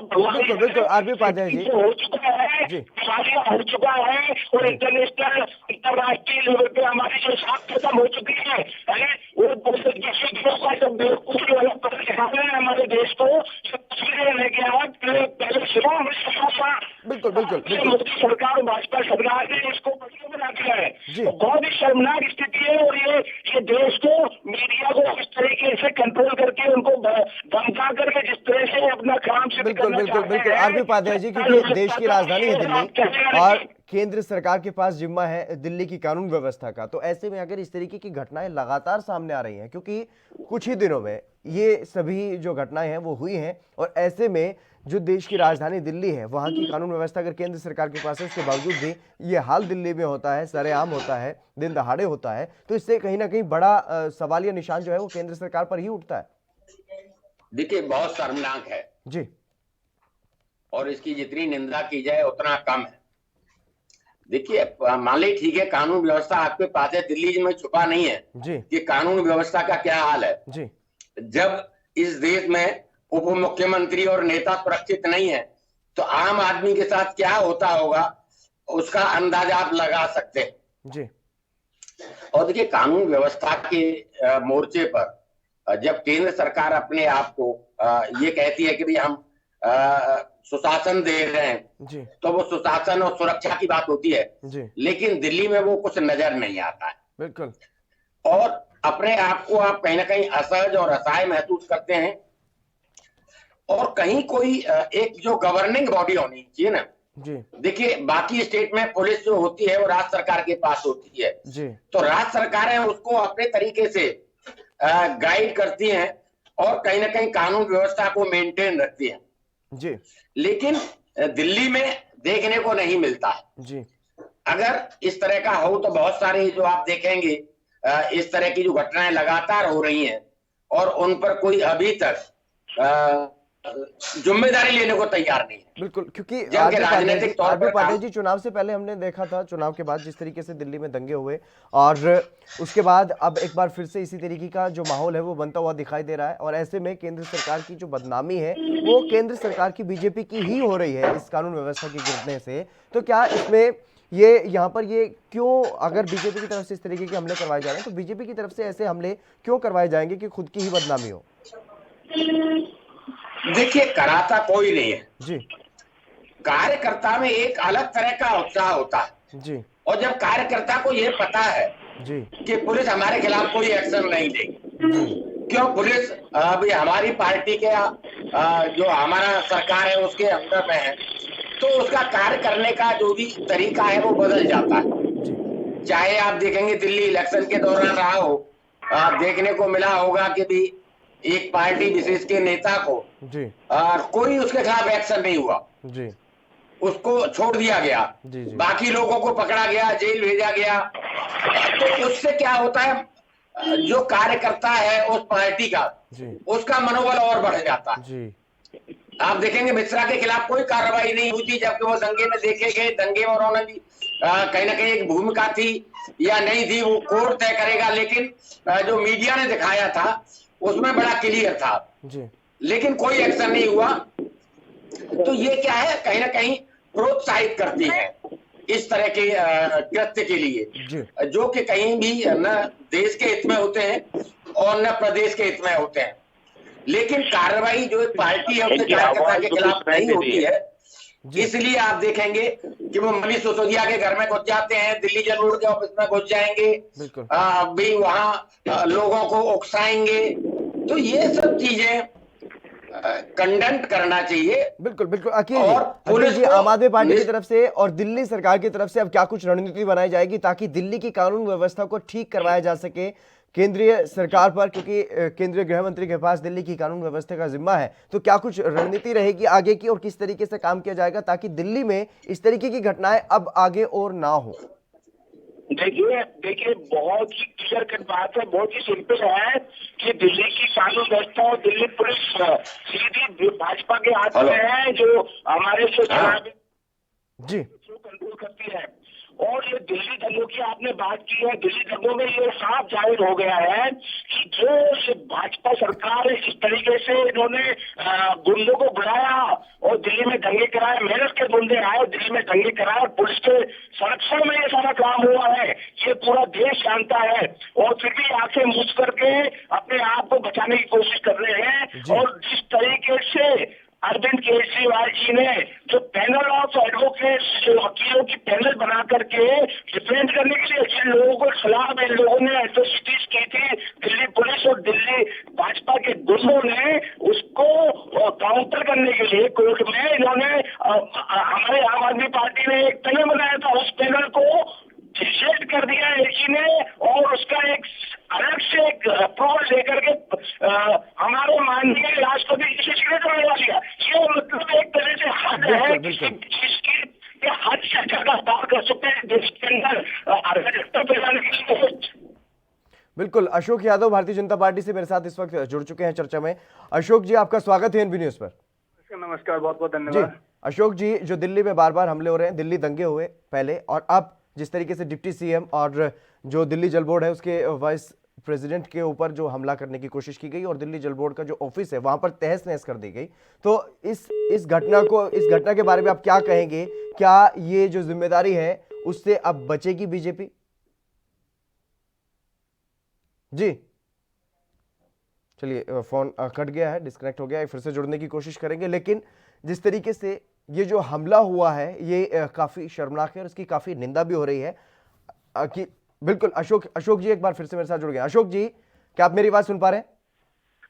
तो बिल्कुल आरबी उपाध्याय जी हो चुका है, बीमारियां हो चुका है, और इंटरनेशनल अंतर्राष्ट्रीय लेवल पे हमारी जो साख खत्म हो चुकी है वो हमारे देश को लेके आया। पहले सुनो, बिल्कुल बिल्कुल मोदी सरकार और भाजपा सरकार ने इसको बढ़िया बना दिया है। तो बहुत ही शर्मनाक स्थिति है। और ये देश को, मीडिया को इस तरीके से कंट्रोल करके उनको धमका करके जिस तरह से अपना काम से बिल्कुल बिल्कुल बिल्कुल आरपी उपाध्याय जी, क्योंकि देश की राजधानी है दिल्ली और केंद्र सरकार के पास जिम्मा है दिल्ली की कानून व्यवस्था का, तो ऐसे में अगर इस तरीके की घटनाएं लगातार सामने आ रही हैं, क्योंकि कुछ ही दिनों में ये सभी जो घटनाएं हैं वो हुई हैं, और ऐसे में जो देश की राजधानी दिल्ली है वहाँ की कानून व्यवस्था अगर केंद्र सरकार के पास है, उसके बावजूद भी ये हाल दिल्ली में होता है, सरेआम होता है, दिन दहाड़े होता है, तो इससे कहीं ना कहीं बड़ा सवालिया निशान जो है वो केंद्र सरकार पर ही उठता है। देखिए, बहुत शर्मनाक है जी, और इसकी जितनी निंदा की जाए उतना कम है। देखिए, मान ली ठीक है, कानून व्यवस्था आपके पास है, दिल्ली में छुपा नहीं है जी कि कानून व्यवस्था का क्या हाल है जी। जब इस देश में उप मुख्यमंत्री और नेता सुरक्षित नहीं है तो आम आदमी के साथ क्या होता होगा उसका अंदाजा आप लगा सकते हैं जी। और देखिए, कानून व्यवस्था के मोर्चे पर जब केंद्र सरकार अपने आप को ये कहती है कि भाई हम सुशासन दे रहे हैं जी, तो वो सुशासन और सुरक्षा की बात होती है जी, लेकिन दिल्ली में वो कुछ नजर नहीं आता है। बिल्कुल। और अपने आप को आप कहीं ना कहीं असहज और असहाय महसूस करते हैं, और कहीं कोई एक जो गवर्निंग बॉडी होनी चाहिए ना जी। देखिए, बाकी स्टेट में पुलिस जो होती है वो राज्य सरकार के पास होती है जी, तो राज्य सरकारें उसको अपने तरीके से गाइड करती हैं और कहीं ना कहीं कानून व्यवस्था को मेंटेन रखती हैं जी, लेकिन दिल्ली में देखने को नहीं मिलता है जी। अगर इस तरह का हो तो बहुत सारे जो आप देखेंगे इस तरह की जो घटनाएं लगातार हो रही हैं और उन पर कोई अभी तक जिम्मेदारी लेने को तैयार नहीं है। बिल्कुल, क्योंकि जबकि राजनीतिक तौर पर पाटिल जी, चुनाव से पहले हमने देखा था, चुनाव के बाद जिस तरीके से दिल्ली में दंगे हुए और उसके बाद अब एक बार फिर से इसी तरीके का जो माहौल है वो बनता हुआ दिखाई दे रहा है, और ऐसे में केंद्र सरकार की जो बदनामी है वो केंद्र सरकार की बीजेपी की ही हो रही है इस कानून व्यवस्था के गिरने से। तो क्या इसमें ये यहाँ पर ये क्यों, अगर बीजेपी की तरफ से इस तरीके के हमले करवाए जा रहे हैं तो बीजेपी की तरफ से ऐसे हमले क्यों करवाए जाएंगे कि खुद की ही बदनामी हो? देखिए, कराता कोई नहीं है जी, कार्यकर्ता में एक अलग तरह का उत्साह होता है जी, और जब कार्यकर्ता को यह पता है जी कि पुलिस हमारे खिलाफ कोई एक्शन नहीं लेगी, क्यों पुलिस अभी हमारी पार्टी के जो हमारा सरकार है उसके अंदर में है, तो उसका कार्य करने का जो भी तरीका है वो बदल जाता है। चाहे आप देखेंगे दिल्ली इलेक्शन के दौरान रहा हो, देखने को मिला होगा कि भी एक पार्टी विशेष के नेता को जी, कोई उसके खिलाफ एक्शन नहीं हुआ जी, उसको छोड़ दिया गया, जी, जी। बाकी लोगों को पकड़ा गया, जेल भेजा गया। तो उससे क्या होता है, जो कार्यकर्ता है उस पार्टी का जी, उसका मनोबल और बढ़ जाता है। जी, आप देखेंगे मिश्रा के खिलाफ कोई कार्रवाई नहीं हुई थी, जबकि वो दंगे में देखे गए, दंगे में उन्होंने भी कहीं ना कहीं एक भूमिका थी या नहीं थी वो कोर्ट तय करेगा, लेकिन जो मीडिया ने दिखाया था उसमें बड़ा क्लियर था जी, लेकिन कोई एक्शन नहीं हुआ। तो ये क्या है, कहीं ना कहीं प्रोत्साहित करती है इस तरह के कृत्य के लिए, जो कि कहीं भी न देश के हित में होते हैं और न प्रदेश के हित में होते हैं। लेकिन कार्रवाई जो एक पार्टी है उसके कार्यकर्ता के खिलाफ नहीं होती है, इसलिए आप देखेंगे कि वो मनीष सिसोदिया के घर में घुस जाते हैं, दिल्ली जल रोड के ऑफिस में घुस जाएंगे, भी वहां लोगों को उकसाएंगे। तो ये सब चीजें कंडेम करना चाहिए। बिल्कुल बिल्कुल। अखिल जी, आम आदमी पार्टी की तरफ से और दिल्ली सरकार की तरफ से अब क्या कुछ रणनीति बनाई जाएगी ताकि दिल्ली की कानून व्यवस्था को ठीक करवाया जा सके केंद्रीय सरकार पर, क्योंकि केंद्रीय गृह मंत्री के पास दिल्ली की कानून व्यवस्था का जिम्मा है, तो क्या कुछ रणनीति रहेगी आगे की और किस तरीके से काम किया जाएगा ताकि दिल्ली में इस तरीके की घटनाएं अब आगे और ना हो? देखिए बहुत ही क्लियर कट बात है, बहुत ही सिंपल है कि दिल्ली की कानून व्यवस्था और दिल्ली पुलिस सीधी भाजपा के हाथ में है, जो हमारे से चुनाव जी कंट्रोल करती है। और ये दिल्ली दंगों की आपने बात की है, दिल्ली दंगों में ये साफ जाहिर हो गया है कि जो ये भाजपा सरकार इस तरीके से इन्होंने गुंडों को बुलाया और दिल्ली में दंगे कराए, मेरठ के गुंडे आए दिल्ली में दंगे कराए और पुलिस के संरक्षण में ये सारा काम हुआ है, ये पूरा देश जानता है। और फिर भी आंखें मूंद करके अपने आप को बचाने की कोशिश कर रहे हैं। और जिस तरीके से अरविंद केजरीवाल जी ने जो पैनल ऑफ एडवोकेट्स, जो वकीलों की पैनल बना करके डिफेंड करने के लिए जिन लोगों को खिलाफ इन लोगों ने एट्रोसिटीज की थी, दिल्ली पुलिस और दिल्ली भाजपा के गुंडों ने उसको काउंटर करने के लिए कोर्ट में इन्होंने हमारे आम आदमी पार्टी ने एक पैनल बनाया था, उस पैनल को रिजेक्ट कर दिया एजी ने और उसका एक अलग से एक अप्रोच लेकर के हमारे माननीय राष्ट्रपति जी से सिग्नेचर लगा दिया। ये मतलब एक तरह से हद है जिसकी हद से ज्यादा पार कर सकते हैं देश के अंदर अराजकता फैलाने की कोशिश। बिल्कुल, अशोक यादव भारतीय जनता पार्टी से मेरे साथ इस वक्त जुड़ चुके हैं चर्चा में। अशोक जी, आपका स्वागत है एनबी न्यूज पर। नमस्कार, बहुत बहुत धन्यवाद। अशोक जी, जो दिल्ली में बार बार हमले हो रहे हैं, दिल्ली दंगे हुए पहले और अब जिस तरीके से डिप्टी सीएम और जो दिल्ली जल बोर्ड है उसके वाइस प्रेसिडेंट के ऊपर जो हमला करने की कोशिश की गई और दिल्ली जल बोर्ड का जो ऑफिस है वहां पर तहस नहस कर दी गई, तो इस घटना के बारे में आप क्या कहेंगे? क्या ये जो जिम्मेदारी है उससे अब बचेगी बीजेपी? जी चलिए, फोन कट गया है, डिस्कनेक्ट हो गया है, फिर से जुड़ने की कोशिश करेंगे। लेकिन जिस तरीके से ये जो हमला हुआ है ये काफी शर्मनाक है और इसकी काफी निंदा भी हो रही है कि बिल्कुल। अशोक जी एक बार फिर से मेरे साथ जुड़ गए। अशोक जी, क्या आप मेरी बात सुन पा रहे हैं?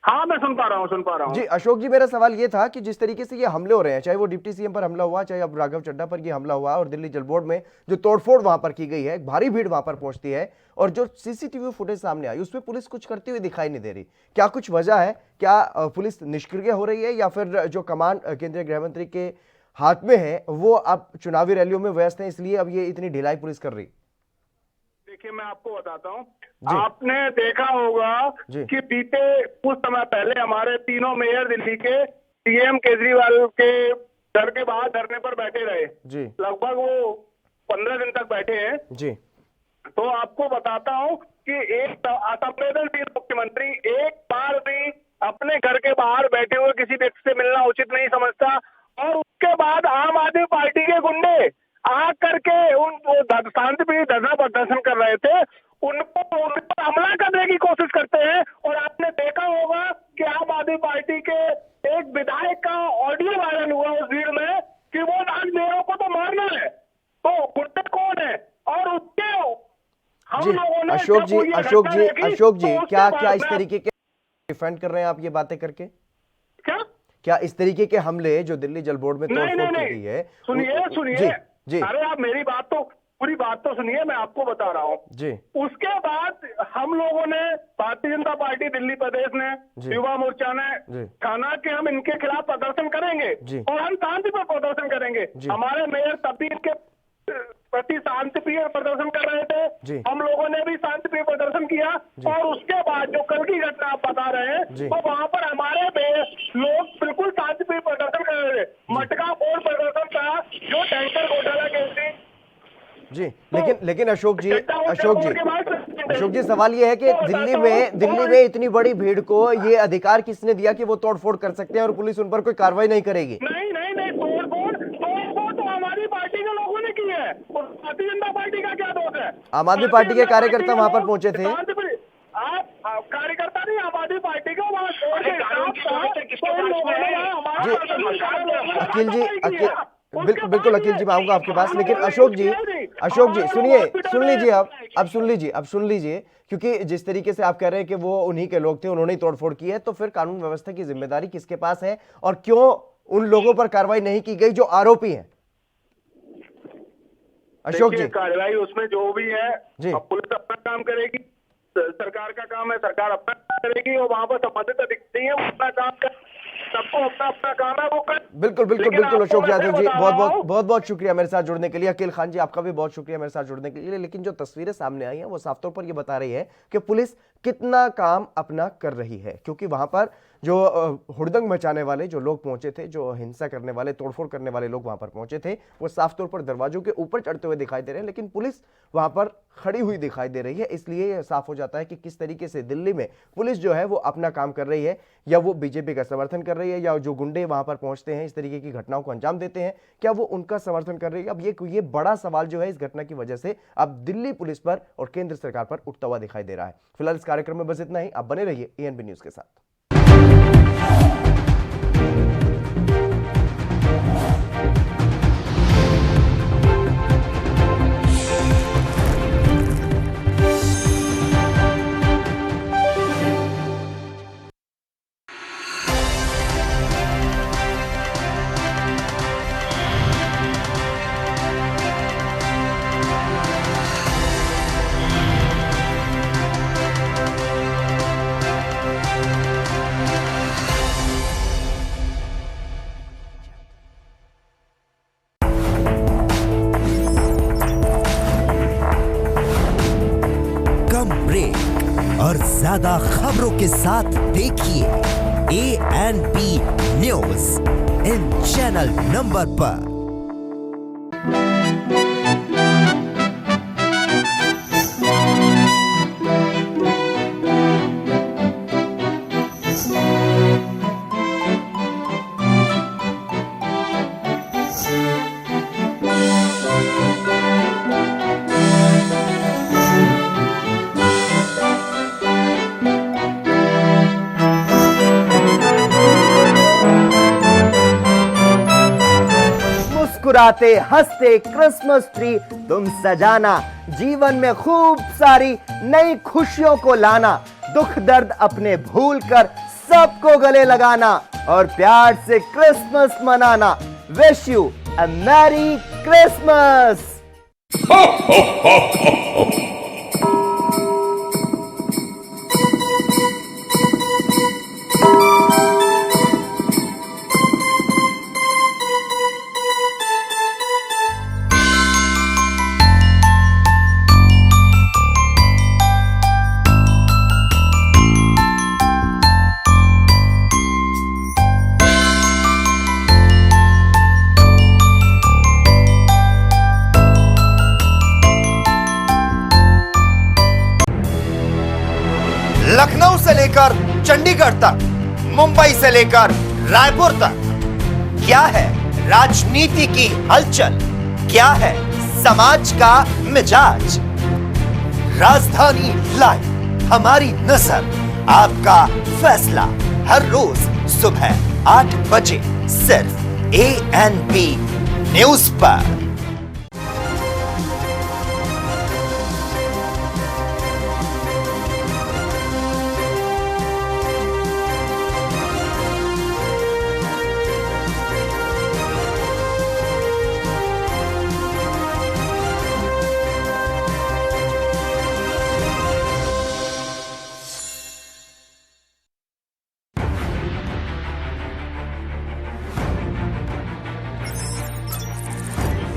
हाँ, मैं सुन पा रहा हूँ। जी अशोक जी, मेरा सवाल ये था कि जिस तरीके से ये हमले हो रहे हैं, चाहे वो डिप्टी सीएम पर हमला हुआ, चाहे अब राघव चड्ढा पर ये हमला हुआ और दिल्ली जल बोर्ड में जो तोड़फोड़ वहां पर की गई है, भारी भीड़ वहां पर पहुंचती है और जो सीसीटीवी फुटेज सामने आई उसमें पुलिस कुछ करती हुई दिखाई नहीं दे रही। क्या कुछ वजह है? क्या पुलिस निष्क्रिय हो रही है या फिर जो कमान केंद्रीय गृह मंत्री के हाथ में है वो अब चुनावी रैलियों में व्यस्त है, इसलिए अब ये इतनी ढिलाई पुलिस कर रही? देखिए, मैं आपको बताता हूँ, आपने देखा होगा कि बीते कुछ समय पहले हमारे तीनों मेयर दिल्ली के सीएम केजरीवाल के घर के बाहर धरने पर बैठे रहे। लगभग वो 15 दिन तक बैठे हैं। तो आपको बताता हूँ कि एक असंवेदनशील मुख्यमंत्री एक बार भी अपने घर के बाहर बैठे हुए किसी व्यक्ति से मिलना उचित नहीं समझता और उसके बाद आम आदमी पार्टी के गुंडे आ करके उन शांतिप्रिय धरना प्रदर्शन कर रहे थे, उन पर हमला करने की कोशिश करते हैं। और आपने देखा होगा कि आम आदमी पार्टी के एक विधायक का ऑडियो वायरल हुआ उस भीड़ में कि वो राजनेताओं को तो मारना है, तो गुंडे कौन है? और उसके हम लोगों ने अशोक जी क्या इस तरीके के डिफेंड कर रहे हैं आप ये बातें करके? क्या इस तरीके के हमले जो दिल्ली जल बोर्ड में तोड़फोड़ की गई है? सुनिए, अरे आप मेरी बात तो पूरी बात तो सुनिए, मैं आपको बता रहा हूँ। उसके बाद हम लोगों ने, भारतीय जनता पार्टी दिल्ली प्रदेश ने, युवा मोर्चा ने ठाना कि हम इनके खिलाफ प्रदर्शन करेंगे और हम शांति पर प्रदर्शन करेंगे। हमारे मेयर तब भी इनके प्रति शांतिप्रिय प्रदर्शन कर रहे थे, हम लोगों ने भी शांतिप्रिय प्रदर्शन किया। और उसके बाद जो कल की घटना आप बता रहे हैं, तो वहां पर हमारे लोग बिल्कुल शांतिप्रिय प्रदर्शन कर रहे थे। मटका फोड़ प्रदर्शन था जो टैंकर घोटाला के लेकिन अशोक जी सवाल ये है कि दिल्ली में इतनी बड़ी भीड़ को ये अधिकार किसने दिया कि वो तोड़फोड़ कर सकते हैं और पुलिस उन पर कोई कार्रवाई नहीं करेगी? नहीं, तोड़फोड़ तो हमारी पार्टी के लोगों ने की है, भारतीय जनता पार्टी का क्या दोष है? आम आदमी पार्टी के कार्यकर्ता वहां पर पहुंचे थे। आप कार्यकर्ता नहीं, आम आदमी पार्टी का वहाँ अखिल जी, बिल्कुल अखिल जी, मैं आऊंगा आपके पास। लेकिन अशोक जी सुन लीजिए क्योंकि जिस तरीके से आप कह रहे हैं कि वो उन्हीं के लोग थे, उन्होंने तोड़फोड़ की है, तो फिर कानून व्यवस्था की जिम्मेदारी किसके पास है और क्यों उन लोगों पर कार्रवाई नहीं की गई जो आरोपी हैं? अशोक जी, कार्रवाई उसमें जो भी है, अब पुलिस अपना काम करेगी, सरकार का काम है, सरकार अपना काम करेगी और वहां पर संबंधित अधिकारी है वो अपना काम कर, सबको अपना काम है वो कर। बिल्कुल अशोक यादव जी, बहुत शुक्रिया मेरे साथ जुड़ने के लिए। अकील खान जी, आपका भी बहुत शुक्रिया मेरे साथ जुड़ने के लिए। लेकिन जो तस्वीरें सामने आई हैं वो साफ तौर पर ये बता रही है कि पुलिस कितना काम अपना कर रही है, क्योंकि वहां पर जो हुड़दंग मचाने वाले जो लोग पहुंचे थे, जो हिंसा करने वाले, तोड़फोड़ करने वाले लोग वहां पर पहुंचे थे, वो साफ तौर पर दरवाजों के ऊपर चढ़ते हुए दिखाई दे रहे हैं, लेकिन पुलिस वहां पर खड़ी हुई दिखाई दे रही है। इसलिए साफ हो जाता है कि किस तरीके से दिल्ली में पुलिस जो है वो अपना काम कर रही है, या वो बीजेपी का समर्थन कर रही है, या जो गुंडे वहां पर पहुंचते हैं, इस तरीके की घटनाओं को अंजाम देते हैं, क्या वो उनका समर्थन कर रही है। अब ये बड़ा सवाल जो है इस घटना की वजह से अब दिल्ली पुलिस पर और केंद्र सरकार पर उठता हुआ दिखाई दे रहा है। फिलहाल इस कार्यक्रम में बस इतना ही। आप बने रहिए ANP न्यूज के साथ। और ज्यादा खबरों के साथ देखिए ANP news in channel number पर। मुस्कुराते हंसते क्रिसमस ट्री तुम सजाना, जीवन में खूब सारी नई खुशियों को लाना, दुख दर्द अपने भूल कर सबको गले लगाना और प्यार से क्रिसमस मनाना। Wish you a merry Christmas. Lucknow से लेकर चंडीगढ़ तक, मुंबई से लेकर रायपुर तक, क्या है राजनीति की हलचल, क्या है समाज का मिजाज। राजधानी लाइव, हमारी नजर, आपका फैसला, हर रोज सुबह 8 बजे सिर्फ ANP न्यूज पर।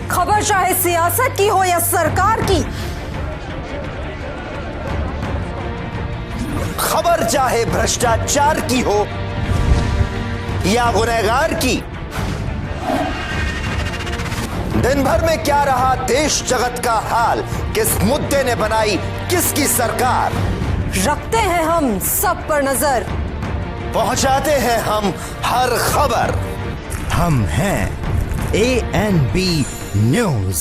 खबर चाहे सियासत की हो या सरकार की, खबर चाहे भ्रष्टाचार की हो या गुनहगार की, दिन भर में क्या रहा देश जगत का हाल, किस मुद्दे ने बनाई किसकी सरकार, रखते हैं हम सब पर नजर, पहुंचाते हैं हम हर खबर। हम हैं ANP न्यूज।